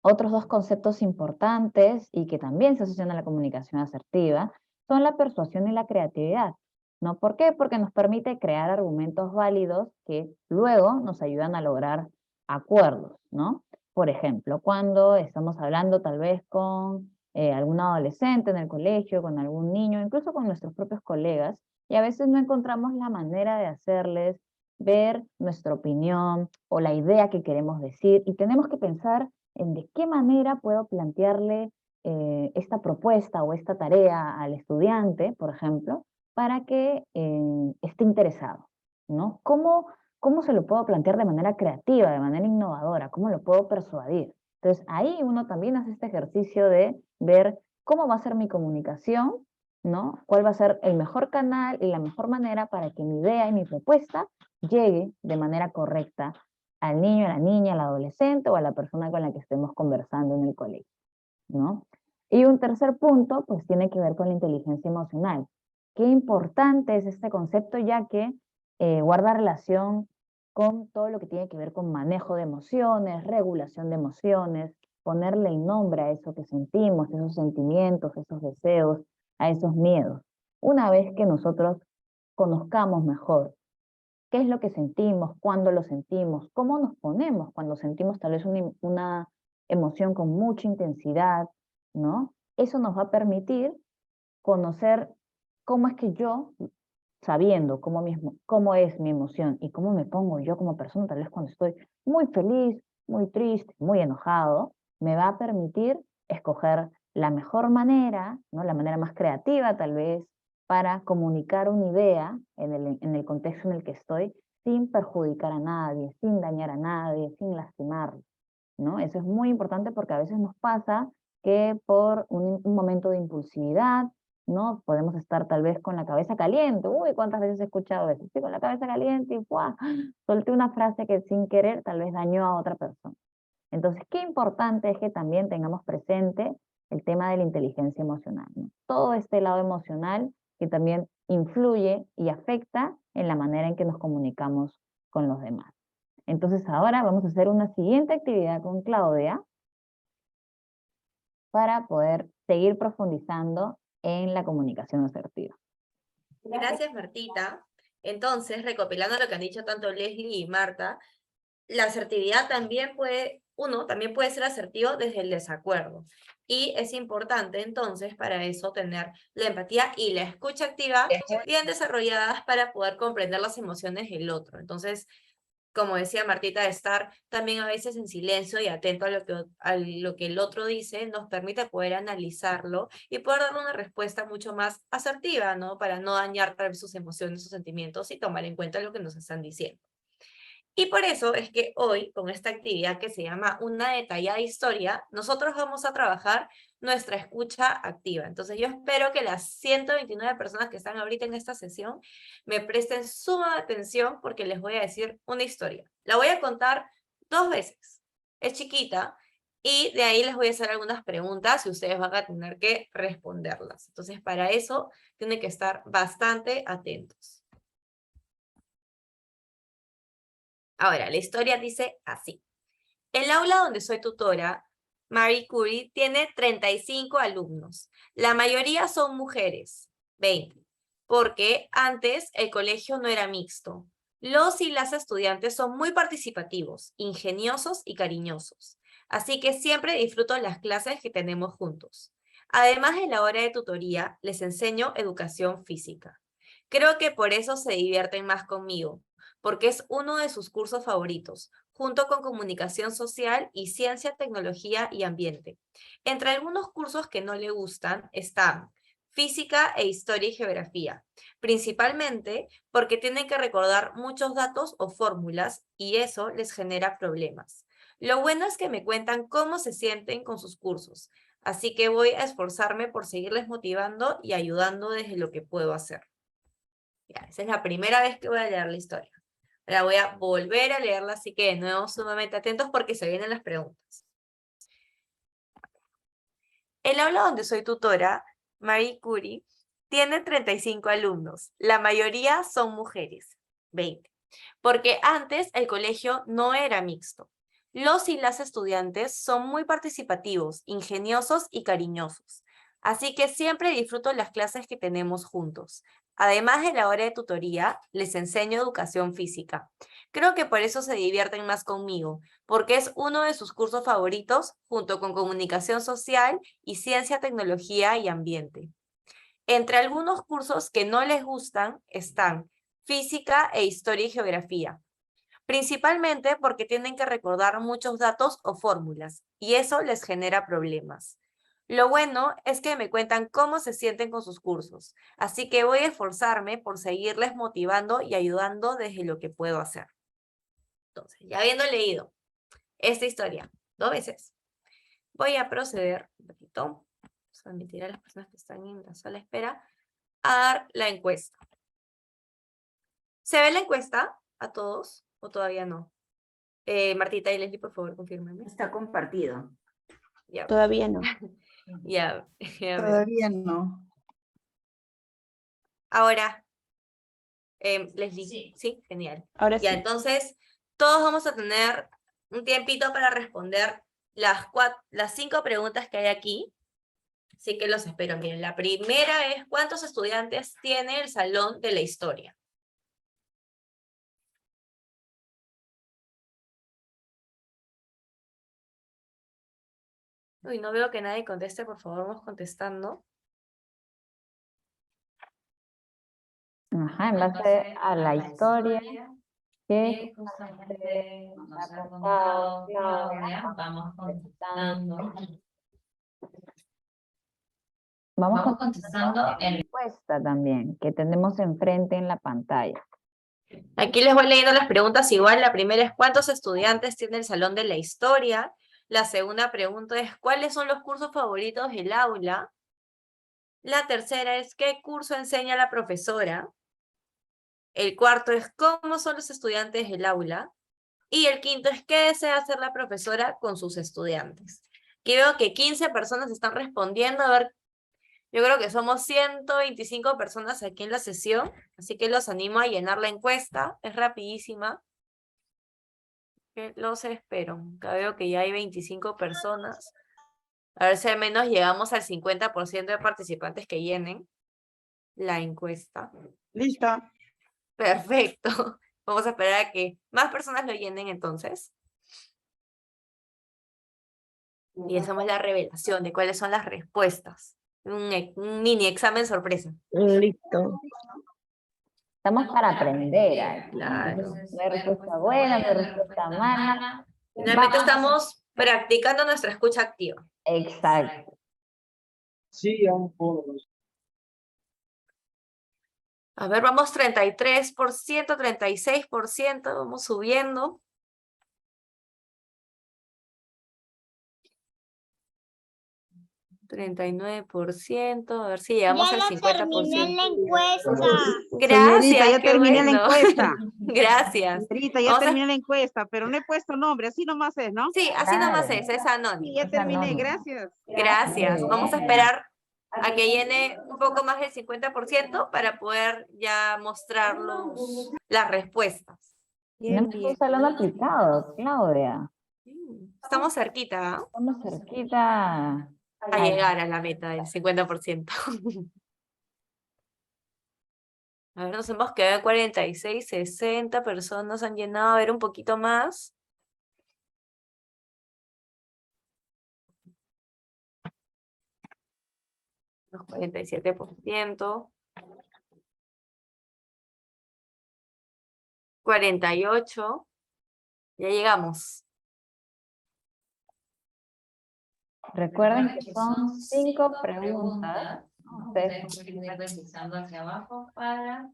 Otros dos conceptos importantes y que también se asocian a la comunicación asertiva son la persuasión y la creatividad, ¿no? ¿Por qué? Porque nos permite crear argumentos válidos que luego nos ayudan a lograr acuerdos, ¿no? Por ejemplo, cuando estamos hablando tal vez con algún adolescente en el colegio, con algún niño, incluso con nuestros propios colegas, y a veces no encontramos la manera de hacerles ver nuestra opinión o la idea que queremos decir, y tenemos que pensar en de qué manera puedo plantearle esta propuesta o esta tarea al estudiante, por ejemplo, para que esté interesado, ¿no? ¿Cómo se lo puedo plantear de manera creativa, de manera innovadora? ¿Cómo lo puedo persuadir? Entonces, ahí uno también hace este ejercicio de ver cómo va a ser mi comunicación, ¿no? ¿Cuál va a ser el mejor canal y la mejor manera para que mi idea y mi propuesta llegue de manera correcta al niño, a la niña, al adolescente o a la persona con la que estemos conversando en el colegio, ¿no? Y un tercer punto, pues tiene que ver con la inteligencia emocional. Qué importante es este concepto, ya que guarda relación con todo lo que tiene que ver con manejo de emociones, regulación de emociones, ponerle el nombre a eso que sentimos, esos sentimientos, esos deseos, a esos miedos. Una vez que nosotros conozcamos mejor qué es lo que sentimos, cuándo lo sentimos, cómo nos ponemos cuando sentimos tal vez una emoción con mucha intensidad, ¿no? Eso nos va a permitir conocer cómo es que yo, sabiendo cómo es mi emoción y cómo me pongo yo como persona, tal vez cuando estoy muy feliz, muy triste, muy enojado, me va a permitir escoger la mejor manera, ¿no?, la manera más creativa tal vez, para comunicar una idea en el contexto en el que estoy, sin perjudicar a nadie, sin dañar a nadie, sin lastimarlo, ¿no? Eso es muy importante porque a veces nos pasa que por un momento de impulsividad, ¿no?, podemos estar tal vez con la cabeza caliente. Uy, ¿cuántas veces he escuchado eso? Estoy con la cabeza caliente y ¡buah!, solté una frase que sin querer tal vez dañó a otra persona. Entonces, qué importante es que también tengamos presente el tema de la inteligencia emocional, ¿no? Todo este lado emocional que también influye y afecta en la manera en que nos comunicamos con los demás. Entonces ahora vamos a hacer una siguiente actividad con Claudia para poder seguir profundizando en la comunicación asertiva. Gracias, Martita. Entonces, recopilando lo que han dicho tanto Leslie y Marta, la asertividad también puede uno también puede ser asertivo desde el desacuerdo. Y es importante entonces para eso tener la empatía y la escucha activa bien desarrolladas para poder comprender las emociones del otro. Entonces, como decía Martita, estar también a veces en silencio y atento a lo que el otro dice nos permite poder analizarlo y poder darle una respuesta mucho más asertiva, ¿no? Para no dañar tal vez sus emociones, sus sentimientos y tomar en cuenta lo que nos están diciendo. Y por eso es que hoy, con esta actividad que se llama Una detallada historia, nosotros vamos a trabajar nuestra escucha activa. Entonces yo espero que las 129 personas que están ahorita en esta sesión me presten suma atención porque les voy a decir una historia. La voy a contar 2 veces. Es chiquita y de ahí les voy a hacer algunas preguntas y ustedes van a tener que responderlas. Entonces para eso tienen que estar bastante atentos. Ahora, la historia dice así. El aula donde soy tutora, Marie Curie, tiene 35 alumnos. La mayoría son mujeres, 20, porque antes el colegio no era mixto. Los y las estudiantes son muy participativos, ingeniosos y cariñosos. Así que siempre disfruto las clases que tenemos juntos. Además, en la hora de tutoría, les enseño educación física. Creo que por eso se divierten más conmigo, porque es uno de sus cursos favoritos, junto con comunicación social y ciencia, tecnología y ambiente. Entre algunos cursos que no le gustan están física e historia y geografía, principalmente porque tienen que recordar muchos datos o fórmulas y eso les genera problemas. Lo bueno es que me cuentan cómo se sienten con sus cursos, así que voy a esforzarme por seguirles motivando y ayudando desde lo que puedo hacer. Ya, esa es la primera vez que voy a leer la historia. Ahora voy a volver a leerla, así que de nuevo sumamente atentos porque se vienen las preguntas. El aula donde soy tutora, Marie Curie, tiene 35 alumnos. La mayoría son mujeres, 20. Porque antes el colegio no era mixto. Los y las estudiantes son muy participativos, ingeniosos y cariñosos. Así que siempre disfruto las clases que tenemos juntos. Además de la hora de tutoría, les enseño educación física. Creo que por eso se divierten más conmigo, porque es uno de sus cursos favoritos, junto con comunicación social y ciencia, tecnología y ambiente. Entre algunos cursos que no les gustan están física e historia y geografía, principalmente porque tienen que recordar muchos datos o fórmulas, y eso les genera problemas. Lo bueno es que me cuentan cómo se sienten con sus cursos, así que voy a esforzarme por seguirles motivando y ayudando desde lo que puedo hacer. Entonces, ya habiendo leído esta historia 2 veces, voy a proceder, un poquito, vamos a admitir a las personas que están en la sala de espera, a dar la encuesta. ¿Se ve la encuesta a todos o todavía no? Martita y Leslie, por favor, confírmenme. Está compartido. Ya, Todavía no. ya veo. Todavía no. Ahora, Leslie, ¿sí? Genial. Ahora Ya, sí. entonces, todos vamos a tener un tiempito para responder las 5 preguntas que hay aquí. Así que los espero. Miren, la primera es, ¿cuántos estudiantes tiene el salón de la historia? Uy, no veo que nadie conteste, por favor, vamos contestando. Ajá, en base a la historia que justamente nos ha ha contado contado Claudia, Claudia, vamos contestando. vamos contestando la encuesta también, que tenemos enfrente en la pantalla. Aquí les voy leyendo las preguntas igual. La primera es, ¿cuántos estudiantes tiene el salón de la historia? La segunda pregunta es, ¿cuáles son los cursos favoritos del aula? La tercera es, ¿qué curso enseña la profesora? El cuarto es, ¿cómo son los estudiantes del aula? Y el quinto es, ¿qué desea hacer la profesora con sus estudiantes? Aquí veo que 15 personas están respondiendo. A ver, yo creo que somos 125 personas aquí en la sesión, así que los animo a llenar la encuesta. Es rapidísima. Los espero. Acá veo que ya hay 25 personas. A ver si al menos llegamos al 50% de participantes que llenen la encuesta. Lista. Perfecto. Vamos a esperar a que más personas lo llenen entonces. Y hacemos la revelación de cuáles son las respuestas. Un mini examen sorpresa. Listo. Estamos para aprender aquí. Claro. Entonces, no hay respuesta buena, no hay respuesta mala. Finalmente Vamos. estamos practicando nuestra escucha activa. Exacto. A ver, vamos 33%, 36%, vamos subiendo. $39%, a ver si llegamos al 50%. la encuesta. Gracias, Señorita, ya qué terminé la bueno. encuesta. Gracias. Señorita, ya Vamos a- terminé la encuesta, pero no he puesto nombre, así nomás es, ¿no? Sí, así nomás Claro. es anónimo. Sí, ya Es terminé, anónimo. gracias. Gracias. Muy Vamos a bien. esperar a que llene un poco más del 50% para poder ya mostrar las respuestas. Bien, Tenemos un bien. salón aplicado, Claudia. Estamos cerquita, ¿ah? Estamos cerquita A llegar a la meta del 50%. A ver, nos hemos quedado en 46, 60 personas han llenado. A ver, un poquito más. Los 47%. 48. Ya llegamos. Recuerden que son 5 preguntas. Ustedes Ustedes deslizando hacia abajo para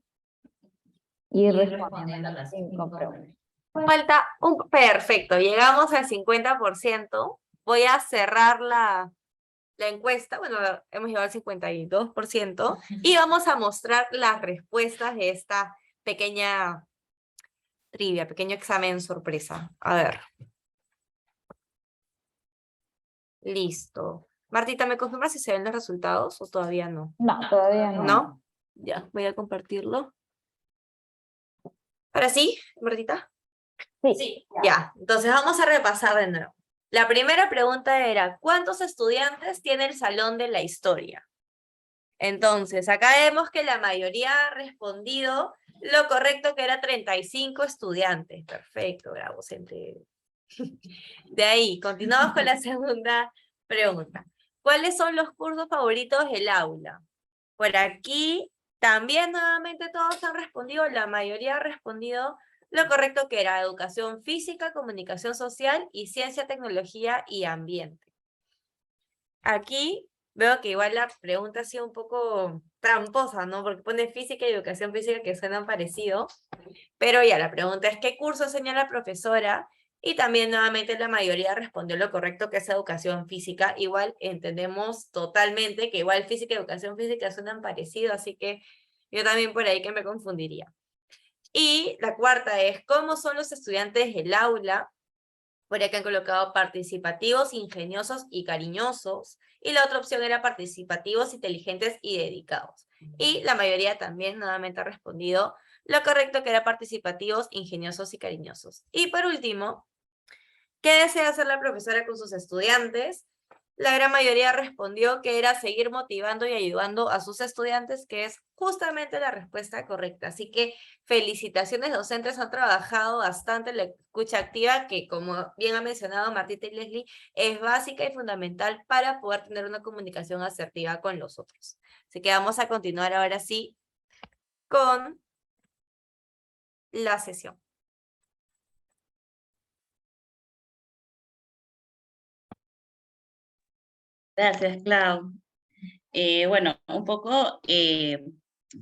ir ir respondiendo respondiendo las las 5 5 preguntas. Falta un... Perfecto, llegamos al 50%. Voy a cerrar la encuesta. Bueno, hemos llegado al 52%. Y vamos a mostrar las respuestas de esta pequeña trivia, pequeño examen sorpresa. A ver. Listo. Martita, ¿me confirmas si se ven los resultados o todavía no? No, todavía no. ¿No? Ya, voy a compartirlo. ¿Ahora sí, Martita? Sí. Ya, entonces vamos a repasar de nuevo. La primera pregunta era, ¿cuántos estudiantes tiene el Salón de la Historia? Entonces, acá vemos que la mayoría ha respondido lo correcto, que era 35 estudiantes. Perfecto, bravo, gente. De ahí, continuamos con la segunda pregunta. ¿Cuáles son los cursos favoritos del aula? Por aquí, también nuevamente todos han respondido, la mayoría ha respondido lo correcto, que era educación física, comunicación social y ciencia, tecnología y ambiente. Aquí veo que igual la pregunta ha sido un poco tramposa, ¿no? Porque pone física y educación física que suenan parecido. Pero ya, la pregunta es, ¿qué curso enseña la profesora? Y también nuevamente la mayoría respondió lo correcto, que es educación física. Igual entendemos totalmente que igual física y educación física suenan parecido, así que yo también por ahí que me confundiría. Y la cuarta es, ¿cómo son los estudiantes del aula? Por acá han colocado participativos, ingeniosos y cariñosos. Y la otra opción era participativos, inteligentes y dedicados. Y la mayoría también nuevamente ha respondido lo correcto, que era participativos, ingeniosos y cariñosos. Y por último, ¿qué desea hacer la profesora con sus estudiantes? La gran mayoría respondió que era seguir motivando y ayudando a sus estudiantes, que es justamente la respuesta correcta. Así que felicitaciones, docentes, han trabajado bastante en la escucha activa, que como bien ha mencionado Martita y Leslie, es básica y fundamental para poder tener una comunicación asertiva con los otros. Así que vamos a continuar ahora sí con la sesión. Gracias, Clau. Bueno, un poco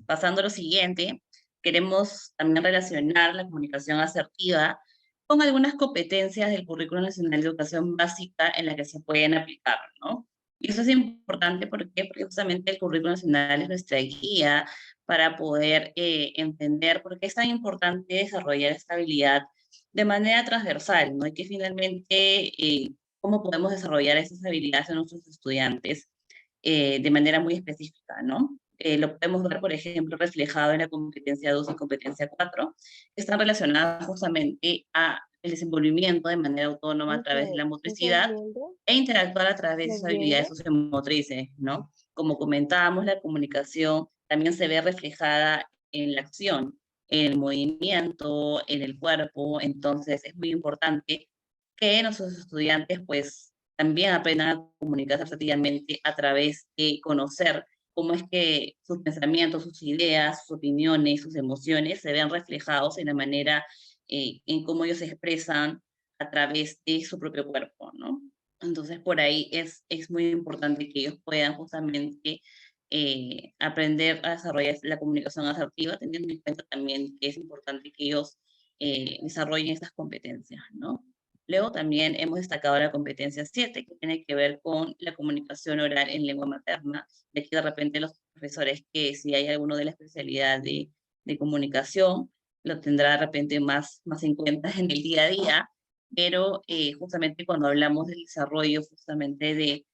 pasando a lo siguiente, queremos también relacionar la comunicación asertiva con algunas competencias del Currículo Nacional de Educación Básica en las que se pueden aplicar, ¿no? Y eso es importante, ¿por qué? Porque justamente el Currículo Nacional es nuestra guía para poder entender por qué es tan importante desarrollar esta habilidad de manera transversal, ¿no? Y que finalmente, cómo podemos desarrollar esas habilidades en nuestros estudiantes de manera muy específica, ¿no? Lo podemos ver, por ejemplo, reflejado en la competencia 2 y competencia 4, que están relacionadas justamente a el desenvolvimiento de manera autónoma a través de la motricidad e interactuar a través de esas habilidades sociomotrices, ¿no? Como comentábamos, la comunicación también se ve reflejada en la acción, en el movimiento, en el cuerpo, entonces es muy importante que nuestros estudiantes pues también aprendan a comunicarse asertivamente a través de conocer cómo es que sus pensamientos, sus ideas, sus opiniones, sus emociones se ven reflejados en la manera en cómo ellos se expresan a través de su propio cuerpo, ¿no? Entonces, por ahí es muy importante que ellos puedan justamente aprender a desarrollar la comunicación asertiva, teniendo en cuenta también que es importante que ellos desarrollen estas competencias, ¿no? Luego también hemos destacado la competencia 7, que tiene que ver con la comunicación oral en lengua materna. De aquí de repente los profesores que si hay alguno de la especialidad de comunicación, lo tendrá de repente más en cuenta en el día a día, pero justamente cuando hablamos del desarrollo justamente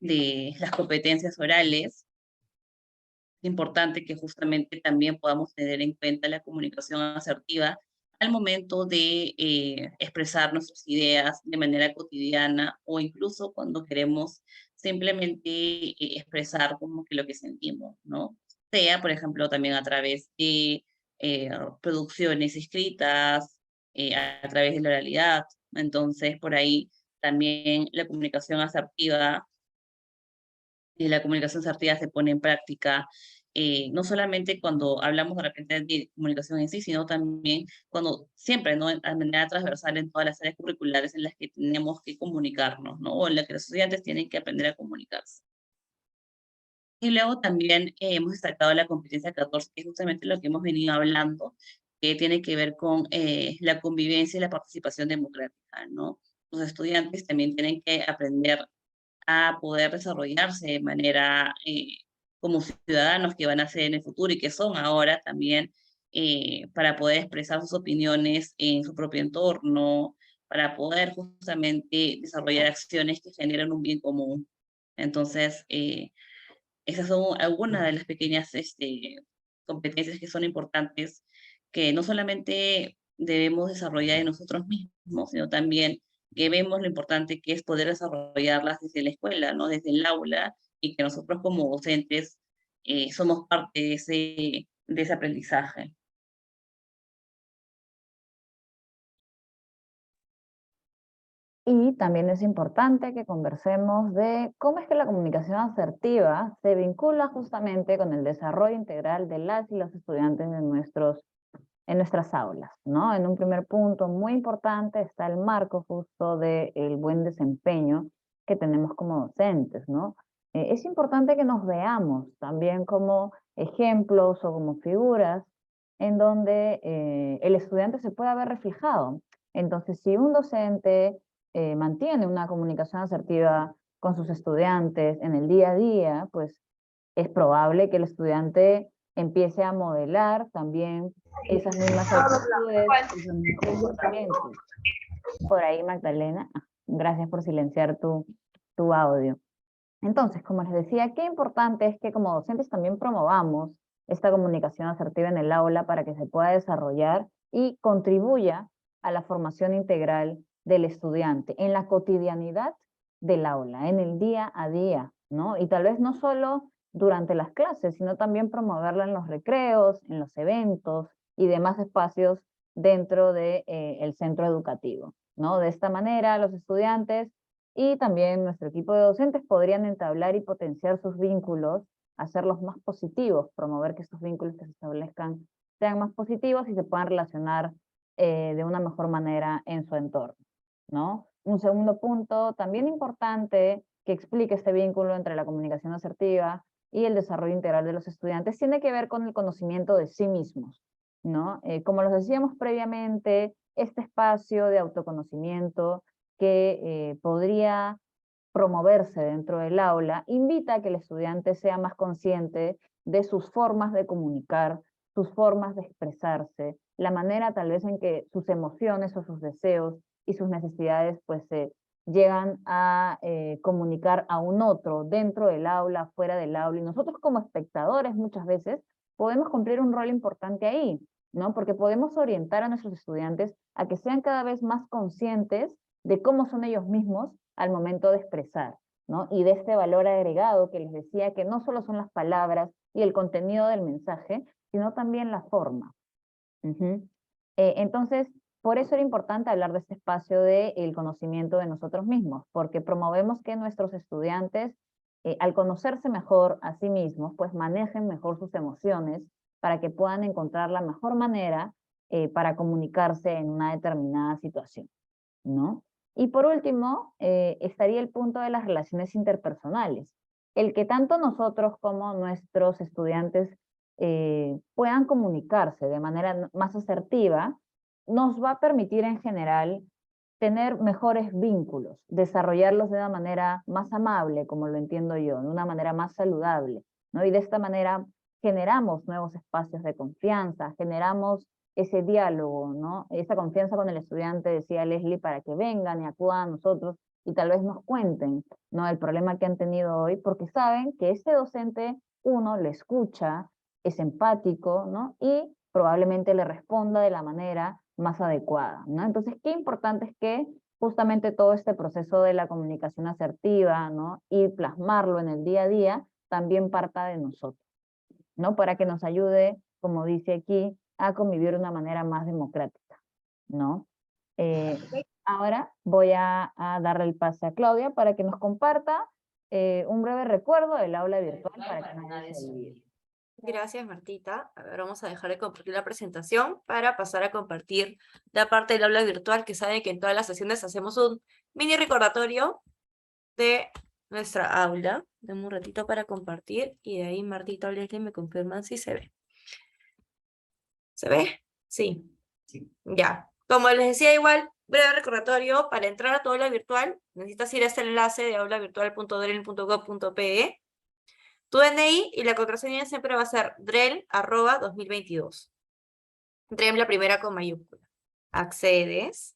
de las competencias orales, es importante que justamente también podamos tener en cuenta la comunicación asertiva al momento de expresar nuestras ideas de manera cotidiana o incluso cuando queremos simplemente expresar como que lo que sentimos, ¿no? Sea, por ejemplo, también a través de producciones escritas, a través de la oralidad. Entonces, por ahí también la comunicación asertiva y la comunicación asertiva se pone en práctica, no solamente cuando hablamos de repente de comunicación en sí, sino también cuando siempre, ¿no? De manera transversal en todas las áreas curriculares en las que tenemos que comunicarnos, ¿no? O en las que los estudiantes tienen que aprender a comunicarse. Y luego también hemos destacado la competencia 14, que es justamente lo que hemos venido hablando, que tiene que ver con la convivencia y la participación democrática, ¿no? Los estudiantes también tienen que aprender a poder desarrollarse de manera como ciudadanos que van a ser en el futuro y que son ahora también, para poder expresar sus opiniones en su propio entorno, para poder justamente desarrollar acciones que generan un bien común. Entonces, esas son algunas de las pequeñas competencias que son importantes, que no solamente debemos desarrollar en nosotros mismos, sino también que vemos lo importante que es poder desarrollarlas desde la escuela, ¿no? Desde el aula, y que nosotros como docentes somos parte de ese aprendizaje. Y también es importante que conversemos de cómo es que la comunicación asertiva se vincula justamente con el desarrollo integral de las y los estudiantes de en nuestras aulas, ¿no? En un primer punto muy importante está el marco justo del buen desempeño que tenemos como docentes, ¿no? Es importante que nos veamos también como ejemplos o como figuras en donde el estudiante se pueda ver reflejado. Entonces, si un docente mantiene una comunicación asertiva con sus estudiantes en el día a día, pues es probable que el estudiante empiece a modelar también esas mismas actitudes, esos mismos comportamientos. Por ahí, Magdalena, gracias por silenciar tu audio. Entonces, como les decía, qué importante es que como docentes también promovamos esta comunicación asertiva en el aula para que se pueda desarrollar y contribuya a la formación integral del estudiante en la cotidianidad del aula, en el día a día, ¿no? Y tal vez no solo durante las clases, sino también promoverla en los recreos, en los eventos y demás espacios dentro del centro educativo, ¿no? De esta manera, los estudiantes y también nuestro equipo de docentes podrían entablar y potenciar sus vínculos, hacerlos más positivos, promover que estos vínculos que se establezcan sean más positivos y se puedan relacionar de una mejor manera en su entorno, ¿no? Un segundo punto, también importante que explique este vínculo entre la comunicación asertiva y el desarrollo integral de los estudiantes, tiene que ver con el conocimiento de sí mismos, ¿no? Como los decíamos previamente, este espacio de autoconocimiento que podría promoverse dentro del aula, invita a que el estudiante sea más consciente de sus formas de comunicar, sus formas de expresarse, la manera tal vez en que sus emociones o sus deseos y sus necesidades pues se llegan a comunicar a un otro dentro del aula, fuera del aula, y nosotros como espectadores muchas veces podemos cumplir un rol importante ahí, ¿no? Porque podemos orientar a nuestros estudiantes a que sean cada vez más conscientes de cómo son ellos mismos al momento de expresar, ¿no? Y de este valor agregado que les decía que no solo son las palabras y el contenido del mensaje, sino también la forma. Entonces, por eso era importante hablar de este espacio del conocimiento de nosotros mismos, porque promovemos que nuestros estudiantes, al conocerse mejor a sí mismos, pues manejen mejor sus emociones para que puedan encontrar la mejor manera para comunicarse en una determinada situación, ¿no? Y por último, estaría el punto de las relaciones interpersonales. El que tanto nosotros como nuestros estudiantes puedan comunicarse de manera más asertiva, nos va a permitir en general tener mejores vínculos, desarrollarlos de una manera más amable, como lo entiendo yo, de una manera más saludable, ¿no? Y de esta manera generamos nuevos espacios de confianza, generamos ese diálogo, ¿no? Esa confianza con el estudiante, decía Leslie, para que vengan y acudan a nosotros y tal vez nos cuenten, ¿no? El problema que han tenido hoy, porque saben que este docente, uno, le escucha, es empático, ¿no? Y probablemente le responda de la manera más adecuada, ¿no? Entonces, qué importante es que justamente todo este proceso de la comunicación asertiva, ¿no? Y plasmarlo en el día a día, también parta de nosotros, ¿no? Para que nos ayude, como dice aquí, a convivir de una manera más democrática, ¿no? Ahora voy a darle el pase a Claudia para que nos comparta un breve recuerdo del aula virtual para que nadie se olvide. Gracias, Martita. A ver, vamos a dejar de compartir la presentación para pasar a compartir la parte del aula virtual, que saben que en todas las sesiones hacemos un mini recordatorio de nuestra aula. Dame un ratito para compartir y de ahí Martita o Leslie me confirman si se ve. ¿Se ve? Sí. Ya. Como les decía, igual, breve recordatorio, para entrar a tu aula virtual, necesitas ir a este enlace de aulavirtual.drell.gov.pe. Tu DNI y la contraseña siempre va a ser drell@2022. Drell la primera con mayúscula. Accedes.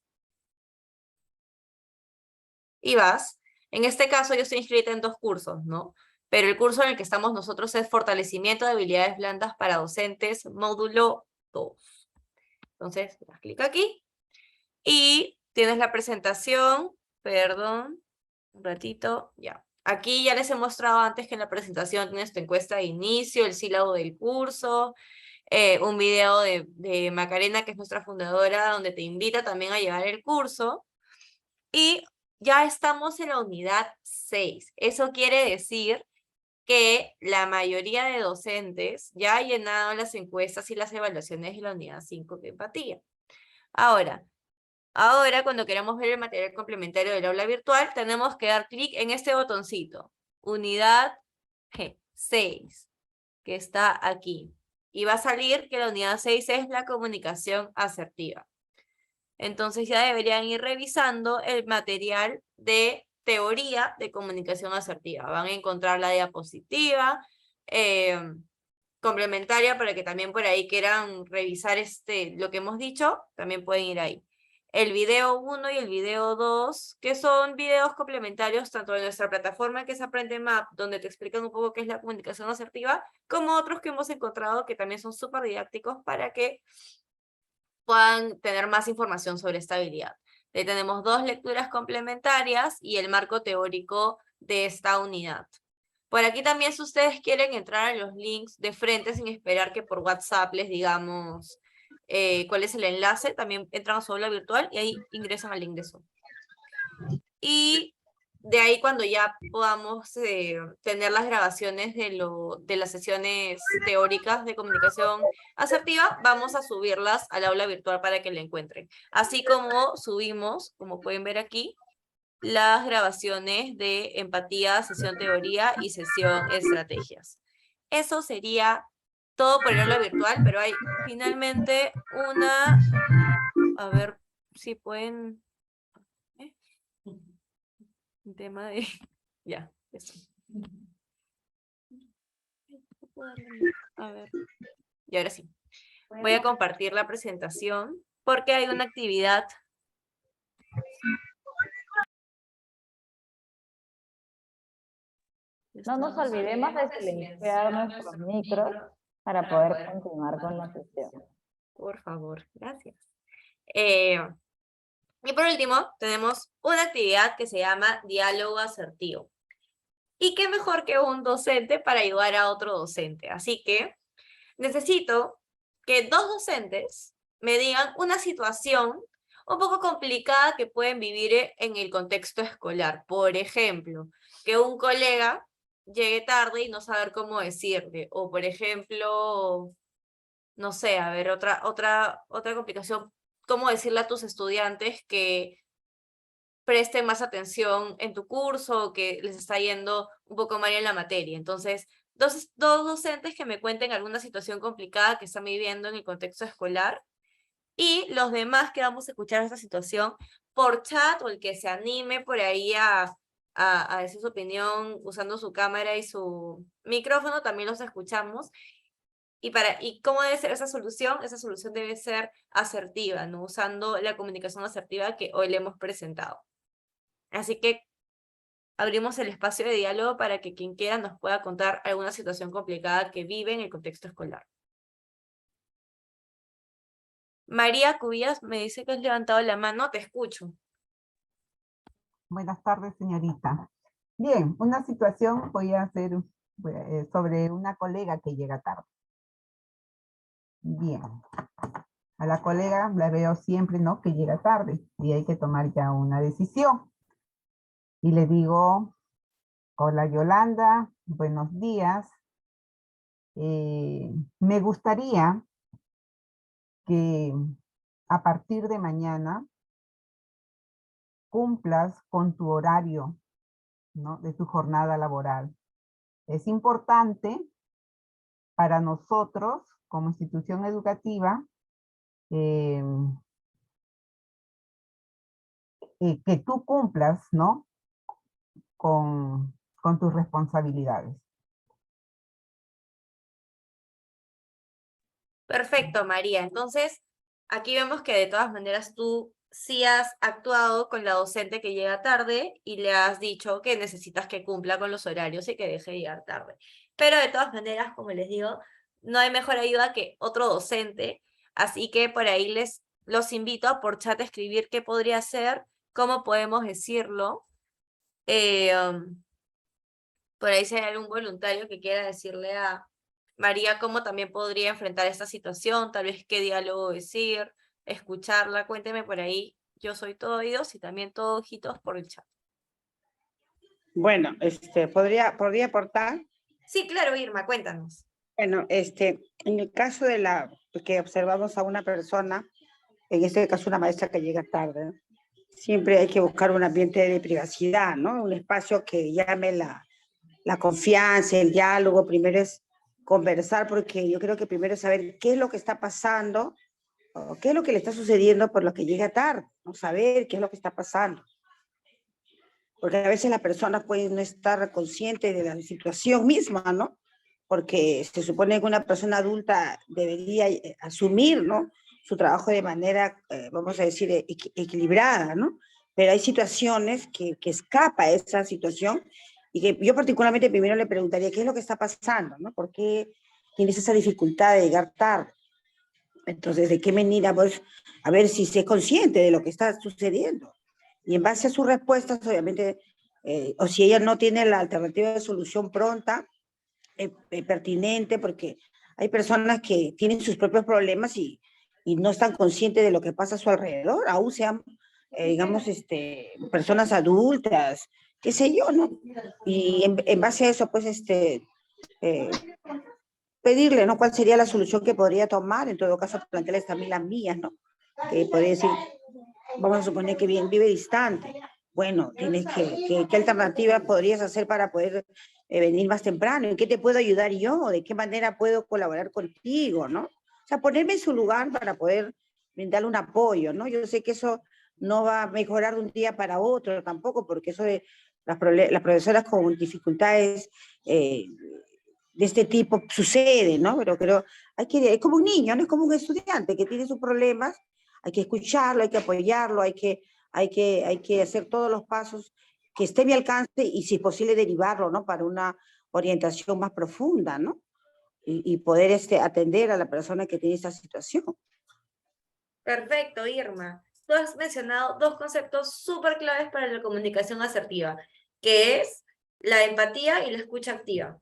Y vas. En este caso yo estoy inscrita en 2 cursos, ¿no? Pero el curso en el que estamos nosotros es Fortalecimiento de Habilidades Blandas para Docentes, módulo 2. Entonces, das clic aquí. Y tienes la presentación. Perdón. Un ratito. Ya. Aquí ya les he mostrado antes que en la presentación tienes tu encuesta de inicio, el sílabo del curso, un video de Macarena, que es nuestra fundadora, donde te invita también a llevar el curso. Y ya estamos en la unidad 6. Eso quiere decir que la mayoría de docentes ya ha llenado las encuestas y las evaluaciones de la unidad 5 de empatía. Ahora, cuando queramos ver el material complementario del aula virtual, tenemos que dar clic en este botoncito, unidad 6, que está aquí. Y va a salir que la unidad 6 es la comunicación asertiva. Entonces ya deberían ir revisando el material de teoría de comunicación asertiva. Van a encontrar la diapositiva complementaria para que también por ahí quieran revisar lo que hemos dicho, también pueden ir ahí. El video 1 y el video 2, que son videos complementarios tanto de nuestra plataforma que es AprendeMap, donde te explican un poco qué es la comunicación asertiva, como otros que hemos encontrado que también son súper didácticos para que puedan tener más información sobre esta habilidad. Ahí tenemos 2 lecturas complementarias y el marco teórico de esta unidad. Por aquí también, si ustedes quieren entrar a los links de frente sin esperar que por WhatsApp les digamos cuál es el enlace, también entran a su aula virtual y ahí ingresan al link de Zoom. Y de ahí, cuando ya podamos tener las grabaciones de las sesiones teóricas de comunicación asertiva, vamos a subirlas al aula virtual para que la encuentren. Así como subimos, como pueden ver aquí, las grabaciones de empatía, sesión teoría y sesión estrategias. Eso sería todo por el aula virtual, pero hay finalmente una... A ver si pueden... Un tema de... Ya, eso. A ver. Y ahora sí. Voy a compartir la presentación porque hay una actividad. No nos olvidemos de silenciar nuestros micros para poder continuar con la sesión. Por favor, gracias. Y por último, tenemos una actividad que se llama diálogo asertivo. Y qué mejor que un docente para ayudar a otro docente. Así que necesito que 2 docentes me digan una situación un poco complicada que pueden vivir en el contexto escolar. Por ejemplo, que un colega llegue tarde y no saber cómo decirle, o por ejemplo, no sé, a ver, otra complicación, cómo decirle a tus estudiantes que presten más atención en tu curso, que les está yendo un poco mal en la materia. Entonces, dos docentes que me cuenten alguna situación complicada que están viviendo en el contexto escolar, y los demás que vamos a escuchar esta situación por chat, o el que se anime por ahí a decir su opinión usando su cámara y su micrófono, también los escuchamos. ¿Y cómo debe ser esa solución? Esa solución debe ser asertiva, ¿no? Usando la comunicación asertiva que hoy le hemos presentado. Así que abrimos el espacio de diálogo para que quien quiera nos pueda contar alguna situación complicada que vive en el contexto escolar. María Cubillas me dice que has levantado la mano, te escucho. Buenas tardes, señorita. Bien, una situación voy a hacer sobre una colega que llega tarde. Bien, a la colega la veo siempre, ¿no? Que llega tarde y hay que tomar ya una decisión. Y le digo, hola Yolanda, buenos días. Me gustaría que a partir de mañana cumplas con tu horario, ¿no? De tu jornada laboral. Es importante para nosotros, como institución educativa, que tú cumplas, ¿no? Con tus responsabilidades. Perfecto, María. Entonces, aquí vemos que de todas maneras tú sí has actuado con la docente que llega tarde y le has dicho que necesitas que cumpla con los horarios y que deje de llegar tarde. Pero de todas maneras, como les digo, no hay mejor ayuda que otro docente, así que por ahí los invito a por chat a escribir qué podría ser, cómo podemos decirlo. Por ahí si hay algún voluntario que quiera decirle a María cómo también podría enfrentar esta situación, tal vez qué diálogo decir, escucharla, cuénteme por ahí. Yo soy todo oídos y también todo ojitos por el chat. Bueno, ¿podría aportar? Sí, claro, Irma, cuéntanos. Bueno, en el caso de que observamos a una persona, en este caso una maestra que llega tarde, ¿no? Siempre hay que buscar un ambiente de privacidad, ¿no? Un espacio que llame la confianza, el diálogo. Primero es conversar, porque yo creo que primero es saber qué es lo que está pasando, o qué es lo que le está sucediendo por lo que llega tarde, ¿no? Saber qué es lo que está pasando. Porque a veces la persona puede no estar consciente de la situación misma, ¿no? Porque se supone que una persona adulta debería asumir, ¿no? Su trabajo de manera, vamos a decir, equilibrada, ¿no? Pero hay situaciones que escapa a esa situación, y que yo particularmente primero le preguntaría qué es lo que está pasando, ¿no? ¿Por qué tienes esa dificultad de llegar tarde? Entonces, ¿de qué manera? Pues, a ver si se es consciente de lo que está sucediendo. Y en base a sus respuestas, obviamente, o si ella no tiene la alternativa de solución pronta, pertinente, porque hay personas que tienen sus propios problemas y no están conscientes de lo que pasa a su alrededor, aún sean, digamos, personas adultas, qué sé yo, ¿no? Y en base a eso, pues, pedirle, ¿no? ¿Cuál sería la solución que podría tomar? En todo caso, plantearles también las mías, ¿no? Que podría decir, vamos a suponer que bien vive distante. Bueno, tienes ¿qué alternativa podrías hacer para poder venir más temprano? ¿En qué te puedo ayudar yo? ¿De qué manera puedo colaborar contigo, no? O sea, ponerme en su lugar para poder brindarle un apoyo, ¿no? Yo sé que eso no va a mejorar de un día para otro tampoco, porque eso de las profesoras con dificultades de este tipo sucede, ¿no? Pero es como un niño, no es como un estudiante que tiene sus problemas. Hay que escucharlo, hay que apoyarlo, hay que hacer todos los pasos que esté a mi alcance, y si es posible derivarlo, ¿no? Para una orientación más profunda, ¿no? Y poder atender a la persona que tiene esta situación. Perfecto, Irma. Tú has mencionado dos conceptos súper claves para la comunicación asertiva, que es la empatía y la escucha activa.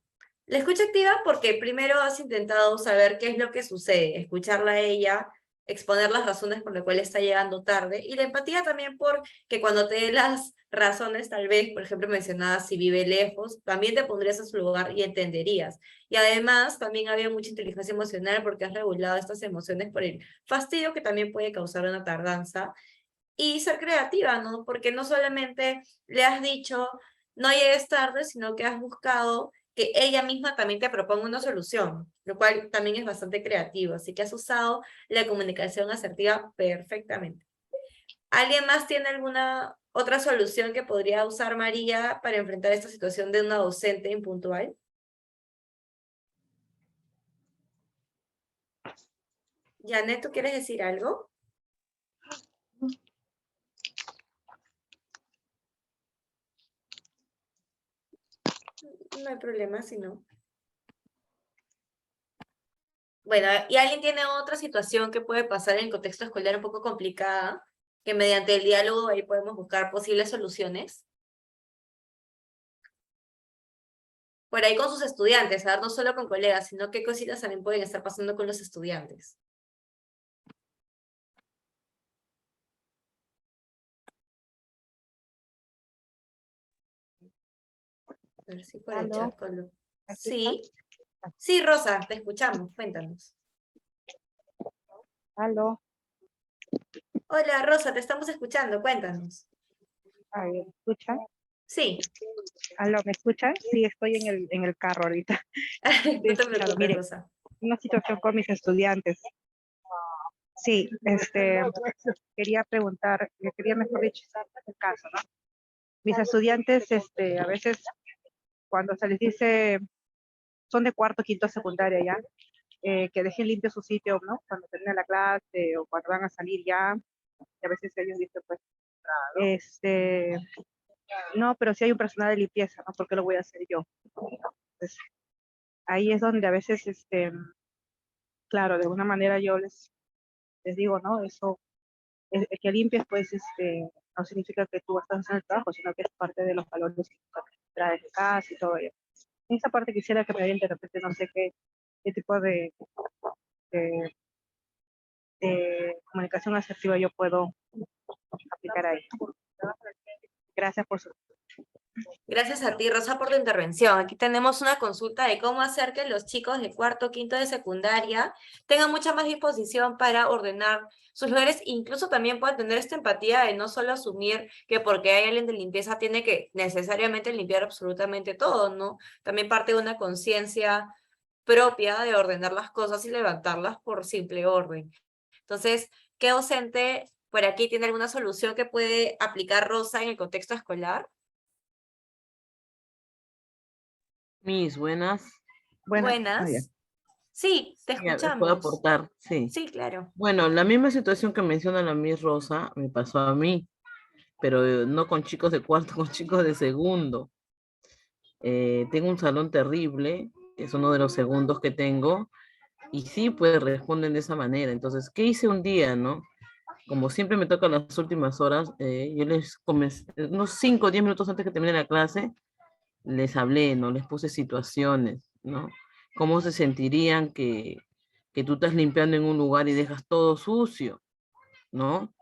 La escucha activa porque primero has intentado saber qué es lo que sucede, escucharla a ella, exponer las razones por las cuales está llegando tarde, y la empatía también porque cuando te dé las razones, tal vez, por ejemplo, mencionabas si vive lejos, también te pondrías en su lugar y entenderías. Y además, también había mucha inteligencia emocional porque has regulado estas emociones por el fastidio que también puede causar una tardanza, y ser creativa, ¿no? Porque no solamente le has dicho, no llegues tarde, sino que has buscado que ella misma también te proponga una solución, lo cual también es bastante creativo, así que has usado la comunicación asertiva perfectamente. ¿Alguien más tiene alguna otra solución que podría usar María para enfrentar esta situación de una docente impuntual? Janet, ¿tú quieres decir algo? No hay problema, si no. Bueno, ¿y alguien tiene otra situación que puede pasar en el contexto escolar un poco complicada, que mediante el diálogo ahí podemos buscar posibles soluciones? Por ahí con sus estudiantes, ¿verdad? No solo con colegas, sino qué cositas también pueden estar pasando con los estudiantes. A ver si por el ¿Aló? chat Sí, sí, Rosa, te escuchamos, cuéntanos. ¿Aló? Hola, Rosa, te estamos escuchando, cuéntanos. A ver, ¿me escuchan? Sí. ¿Aló? ¿Me escuchan? Sí, estoy en el carro ahorita. No te preocupes, Mire, Rosa. una situación con mis estudiantes. Sí, quería preguntar, quería mejor dicho, el caso, ¿no? Mis estudiantes, a veces cuando se les dice, son de cuarto, quinto, secundaria ya, que dejen limpio su sitio, ¿no? Cuando termina la clase o cuando van a salir ya, y a veces ellos dicen, pues, no, pero si hay un personal de limpieza, ¿no? ¿Por qué lo voy a hacer yo? Entonces, ahí es donde a veces, claro, de alguna manera yo les digo, ¿no? Eso, el que limpies, pues, no significa que tú estás en el trabajo, sino que es parte de los valores que traes de casa y todo ello. En esa parte quisiera que me den de repente, no sé qué tipo de, de comunicación asertiva yo puedo aplicar ahí. Gracias por su... Gracias a ti, Rosa, por tu intervención. Aquí tenemos una consulta de cómo hacer que los chicos de cuarto, quinto de secundaria tengan mucha más disposición para ordenar sus lugares, incluso también puedan tener esta empatía de no solo asumir que porque hay alguien de limpieza tiene que necesariamente limpiar absolutamente todo, ¿no? También parte de una conciencia propia de ordenar las cosas y levantarlas por simple orden. Entonces, ¿qué docente por aquí tiene alguna solución que puede aplicar Rosa en el contexto escolar? Mis buenas. Buenas. Sí, te Ya, puedo escuchamos. aportar, sí. Sí, claro. Bueno, la misma situación que menciona la Miss Rosa me pasó a mí, pero no con chicos de cuarto, con chicos de segundo. Tengo un salón terrible, es uno de los segundos que tengo, y sí, pues responden de esa manera. Entonces, ¿qué hice un día, no? Como siempre me toca las últimas horas, yo les comencé, unos 5 o 10 minutos antes que termine la clase, les hablé, ¿no? Les puse situaciones, ¿no? ¿Cómo se sentirían que tú estás limpiando en un lugar y dejas todo sucio, ¿no?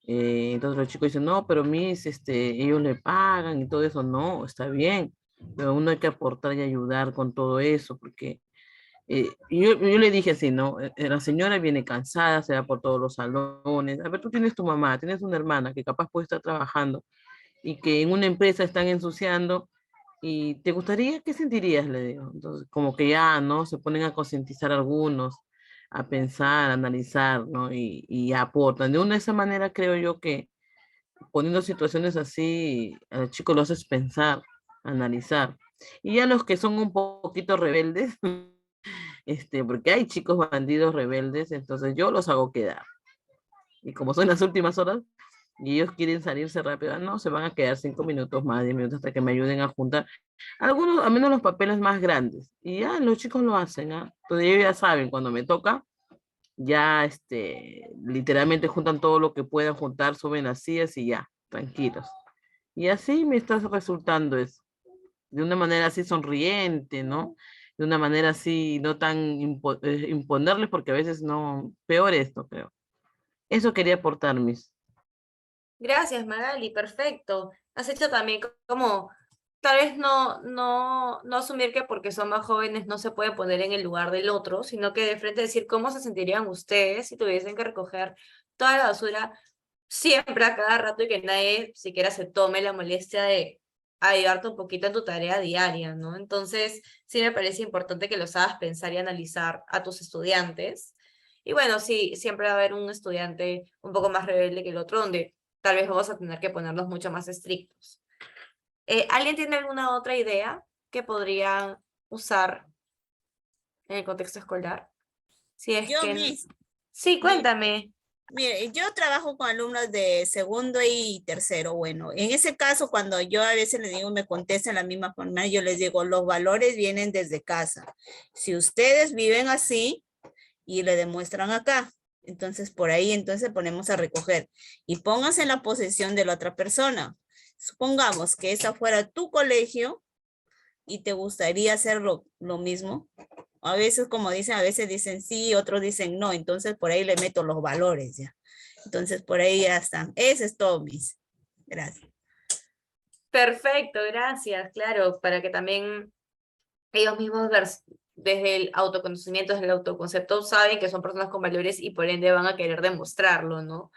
Entonces los chicos dicen, no, pero mis, ellos le pagan y todo eso. No, está bien, pero uno hay que aportar y ayudar con todo eso, porque yo le dije así, ¿no? La señora viene cansada, se va por todos los salones. A ver, tú tienes tu mamá, tienes una hermana que capaz puede estar trabajando y que en una empresa están ensuciando. ¿Y te gustaría? ¿Qué sentirías? Le digo. Entonces, como que ya, ¿no? Se ponen a concientizar algunos, a pensar, a analizar, ¿no? Y aportan. De una de esa manera creo yo que poniendo situaciones así, al chico lo haces pensar, analizar. Y ya los que son un poquito rebeldes, porque hay chicos bandidos rebeldes, entonces yo los hago quedar. Y como son las últimas horas, y ellos quieren salirse rápido, no, se van a quedar 5 minutos más, 10 minutos hasta que me ayuden a juntar algunos, al menos los papeles más grandes. Y ya los chicos lo hacen, ¿ah? Entonces ellos ya saben, cuando me toca, ya literalmente juntan todo lo que puedan juntar, suben las sillas y ya, tranquilos. Y así me está resultando eso, de una manera así sonriente, ¿no? De una manera así, no tan imponerles, porque a veces no, peor esto, creo. Eso quería aportar, Miss. Gracias, Magali, perfecto. Has hecho también como, tal vez no asumir que porque son más jóvenes no se puede poner en el lugar del otro, sino que de frente decir cómo se sentirían ustedes si tuviesen que recoger toda la basura siempre a cada rato y que nadie siquiera se tome la molestia de ayudarte un poquito en tu tarea diaria, ¿no? Entonces, sí me parece importante que los hagas pensar y analizar a tus estudiantes. Y bueno, sí, siempre va a haber un estudiante un poco más rebelde que el otro, donde tal vez vamos a tener que ponerlos mucho más estrictos. ¿Alguien tiene alguna otra idea que podría usar en el contexto escolar? Si es Yo, que... Miss. Sí, cuéntame. Mire, yo trabajo con alumnos de segundo y tercero. Bueno, en ese caso, cuando yo a veces les digo, me contestan de la misma forma, yo les digo, los valores vienen desde casa. Si ustedes viven así y le demuestran acá, entonces por ahí entonces ponemos a recoger y pónganse en la posición de la otra persona. Supongamos que esa fuera tu colegio y te gustaría hacer lo mismo. A veces, como dicen, a veces dicen sí, otros dicen no, entonces por ahí le meto los valores ya. Entonces por ahí ya están. Ese es todo, Miss. Gracias. Perfecto, gracias. Claro, para que también ellos mismos desde el autoconocimiento, desde el autoconcepto, saben que son personas con valores y por ende van a querer demostrarlo, ¿no?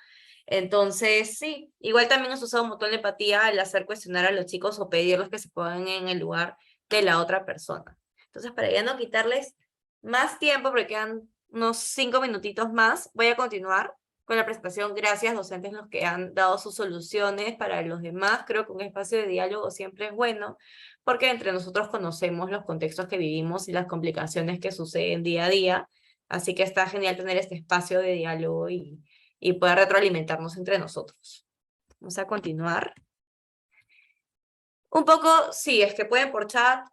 Entonces, sí, igual también has usado un montón de empatía al hacer cuestionar a los chicos o pedirles que se pongan en el lugar de la otra persona. Entonces, para ya no quitarles más tiempo, porque quedan unos 5 minutitos más, voy a continuar con la presentación. Gracias, docentes, los que han dado sus soluciones para los demás. Creo que un espacio de diálogo siempre es bueno, porque entre nosotros conocemos los contextos que vivimos y las complicaciones que suceden día a día. Así que está genial tener este espacio de diálogo y poder retroalimentarnos entre nosotros. Vamos a continuar. Un poco, sí, es que pueden por chat,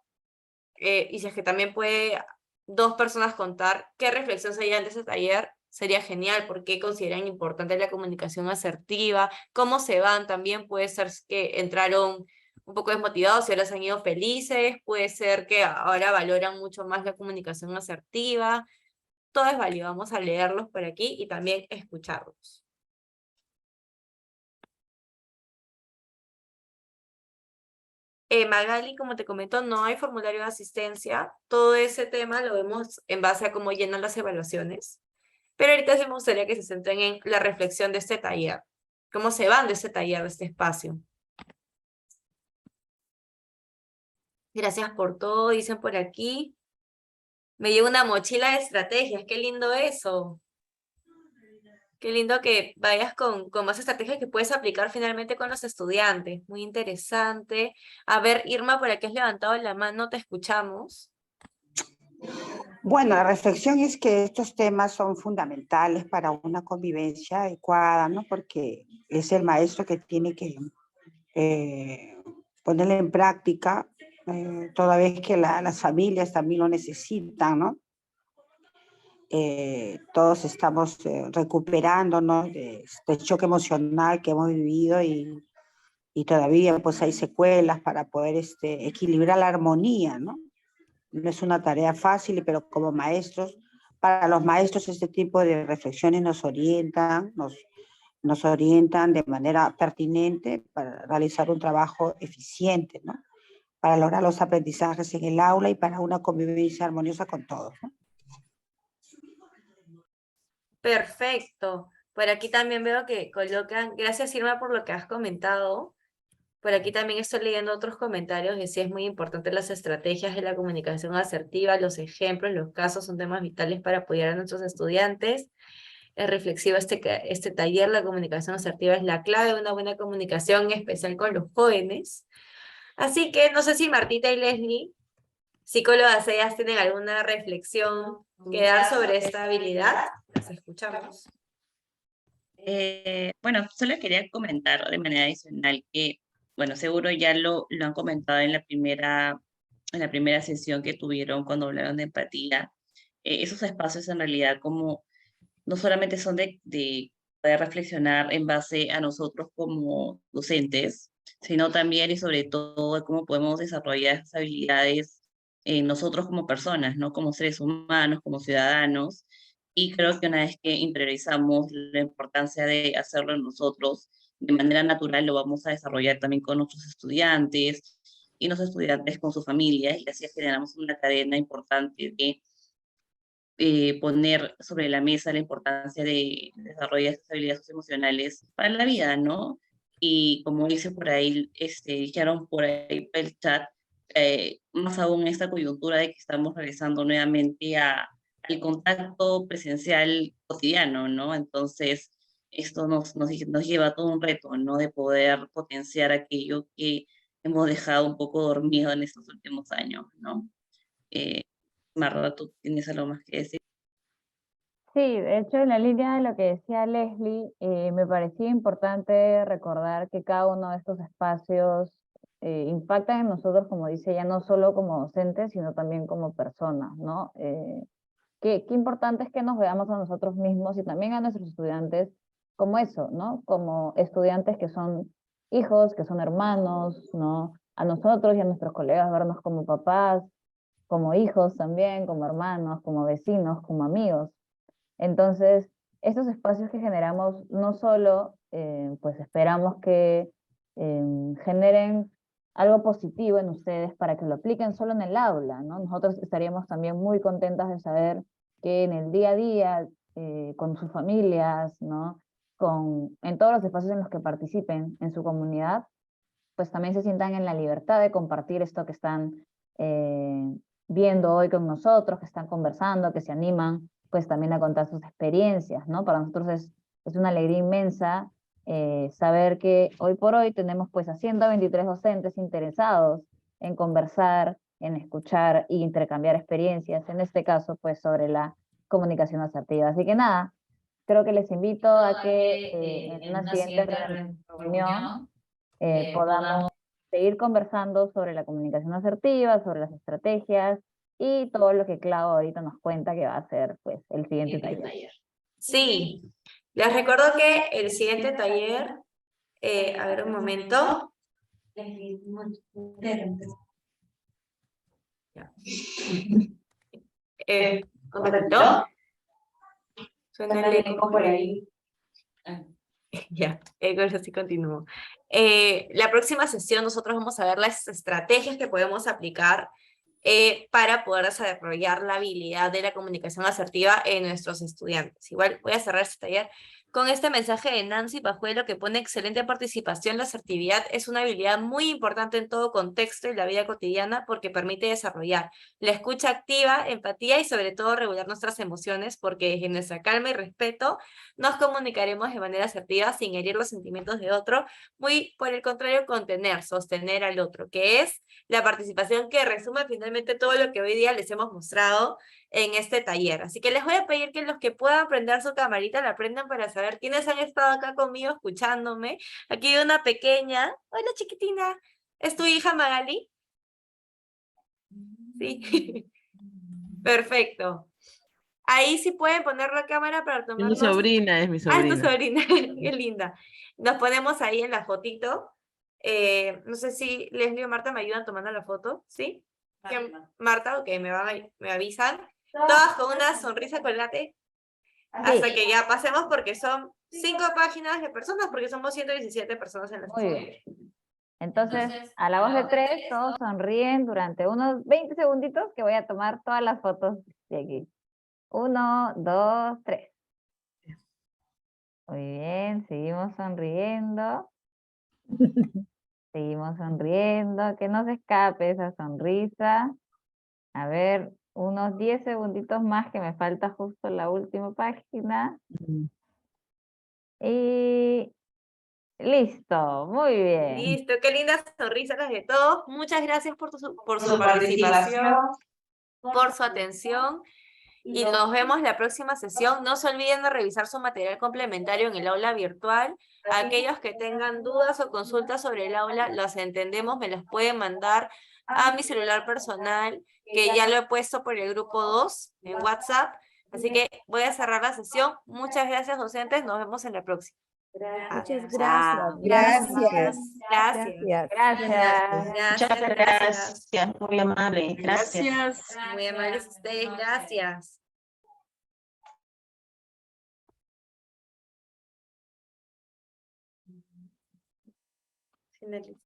y si es que también puede 2 personas contar qué reflexión se llevan de ese taller, sería genial, porque consideran importante la comunicación asertiva, cómo se van también, puede ser que entraron un poco desmotivados y ahora se han ido felices, puede ser que ahora valoran mucho más la comunicación asertiva. Todo es válido, vamos a leerlos por aquí y también escucharlos. Magali, como te comento, no hay formulario de asistencia. Todo ese tema lo vemos en base a cómo llenan las evaluaciones. Pero ahorita sí me gustaría que se centren en la reflexión de este taller. ¿Cómo se van de este taller, de este espacio? Gracias por todo, dicen por aquí. Me llevo una mochila de estrategias, qué lindo eso. Qué lindo que vayas con más estrategias que puedes aplicar finalmente con los estudiantes. Muy interesante. A ver, Irma, por aquí has levantado la mano, te escuchamos. Bueno, la reflexión es que estos temas son fundamentales para una convivencia adecuada, ¿no? Porque es el maestro que tiene que ponerla en práctica, toda vez que las familias también lo necesitan, ¿no? Todos estamos recuperándonos de este choque emocional que hemos vivido y todavía pues hay secuelas para poder equilibrar la armonía, ¿no? No es una tarea fácil, pero como maestros, para los maestros este tipo de reflexiones nos orientan de manera pertinente para realizar un trabajo eficiente, ¿no? Para lograr los aprendizajes en el aula y para una convivencia armoniosa con todos, ¿no? Perfecto. Por aquí también veo que colocan, gracias Irma por lo que has comentado. Por aquí también estoy leyendo otros comentarios de si es muy importante las estrategias de la comunicación asertiva, los ejemplos, los casos son temas vitales para apoyar a nuestros estudiantes. Es reflexivo este taller, la comunicación asertiva es la clave de una buena comunicación, en especial con los jóvenes. Así que no sé si Martita y Leslie, psicólogas, ellas tienen alguna reflexión que dar sobre esta habilidad. Las escuchamos. Bueno, solo quería comentar de manera adicional que, bueno, seguro ya lo han comentado en la primera sesión que tuvieron cuando hablaron de empatía. Esos espacios en realidad como no solamente son de poder reflexionar en base a nosotros como docentes, sino también y sobre todo de cómo podemos desarrollar esas habilidades en nosotros como personas, ¿no? Como seres humanos, como ciudadanos, Y creo que una vez que interiorizamos la importancia de hacerlo nosotros, de manera natural lo vamos a desarrollar también con nuestros estudiantes y los estudiantes con sus familias, y así generamos una cadena importante de poner sobre la mesa la importancia de desarrollar estas habilidades socioemocionales para la vida, ¿no? Y como dice por ahí, dijeron por ahí el chat, más aún en esta coyuntura de que estamos regresando nuevamente al contacto presencial cotidiano, ¿no? Entonces, esto nos lleva a todo un reto, ¿no? De poder potenciar aquello que hemos dejado un poco dormido en estos últimos años, ¿no? Marta, ¿tú tienes algo más que decir? Sí, de hecho, en la línea de lo que decía Leslie, me parecía importante recordar que cada uno de estos espacios impactan en nosotros, como dice ella, no solo como docentes, sino también como personas, ¿no? Qué importante es que nos veamos a nosotros mismos y también a nuestros estudiantes como eso, ¿no? Como estudiantes que son hijos, que son hermanos, ¿no? A nosotros y a nuestros colegas vernos como papás, como hijos también, como hermanos, como vecinos, como amigos. Entonces, estos espacios que generamos no solo, pues esperamos que generen algo positivo en ustedes para que lo apliquen solo en el aula, ¿no? Nosotros estaríamos también muy contentas de saber que en el día a día, con sus familias, ¿no? En todos los espacios en los que participen en su comunidad, pues también se sientan en la libertad de compartir esto que están viendo hoy con nosotros, que están conversando, que se animan pues también a contar sus experiencias, ¿no? Para nosotros es una alegría inmensa saber que hoy por hoy tenemos pues a 123 docentes interesados en conversar, en escuchar e intercambiar experiencias, en este caso pues sobre la comunicación asertiva. Así que nada, creo que les invito a que en una siguiente reunión podamos seguir conversando sobre la comunicación asertiva, sobre las estrategias y todo lo que Clau ahorita nos cuenta que va a ser pues el siguiente taller. Sí, les recuerdo que el siguiente taller, a ver un momento. Ya. Un ratito. Suena el eco por ahí. Ya, así continúo. La próxima sesión nosotros vamos a ver las estrategias que podemos aplicar para poder desarrollar la habilidad de la comunicación asertiva en nuestros estudiantes. Igual voy a cerrar este taller con este mensaje de Nancy Pajuelo que pone: excelente participación. La asertividad es una habilidad muy importante en todo contexto y la vida cotidiana porque permite desarrollar la escucha activa, empatía y sobre todo regular nuestras emociones, porque desde nuestra calma y respeto nos comunicaremos de manera asertiva sin herir los sentimientos de otro, muy por el contrario, contener, sostener al otro, que es la participación que resume finalmente todo lo que hoy día les hemos mostrado en este taller. Así que les voy a pedir que los que puedan prender su camarita la prendan para saber quiénes han estado acá conmigo escuchándome. Aquí hay una pequeña. Hola, chiquitina. ¿Es tu hija, Magali? Sí. Perfecto. Ahí sí pueden poner la cámara para tomar. Es mi sobrina, es mi sobrina. Ah, es tu sobrina. Qué linda. Nos ponemos ahí en la fotito. No sé si Leslie o Marta me ayudan tomando la foto, ¿sí? Marta, ok, me avisan. Todas con una sonrisa colgate. Hasta que ya pasemos, porque son 5 páginas de personas, porque somos 117 personas en la Muy sesión. bien. Entonces, a la voz de 3, todos sonríen durante unos 20 segunditos que voy a tomar todas las fotos de aquí. 1, 2, 3. Muy bien, seguimos sonriendo. Seguimos sonriendo, que no se escape esa sonrisa. A ver, unos 10 segunditos más que me falta justo la última página. Y listo, muy bien. Listo, qué lindas sonrisas las de todos. Muchas gracias por su participación, por su atención. Y nos vemos la próxima sesión. No se olviden de revisar su material complementario en el aula virtual. Aquellos que tengan dudas o consultas sobre el aula, los entendemos, me los pueden mandar a mi celular personal, que ya lo he puesto por el grupo 2 en WhatsApp. Así que voy a cerrar la sesión. Muchas gracias, docentes. Nos vemos en la próxima. Muchas Chao. gracias. Gracias. Gracias. Muchas gracias. Muy amable. Gracias. Muy amables ustedes. Gracias. finalizar.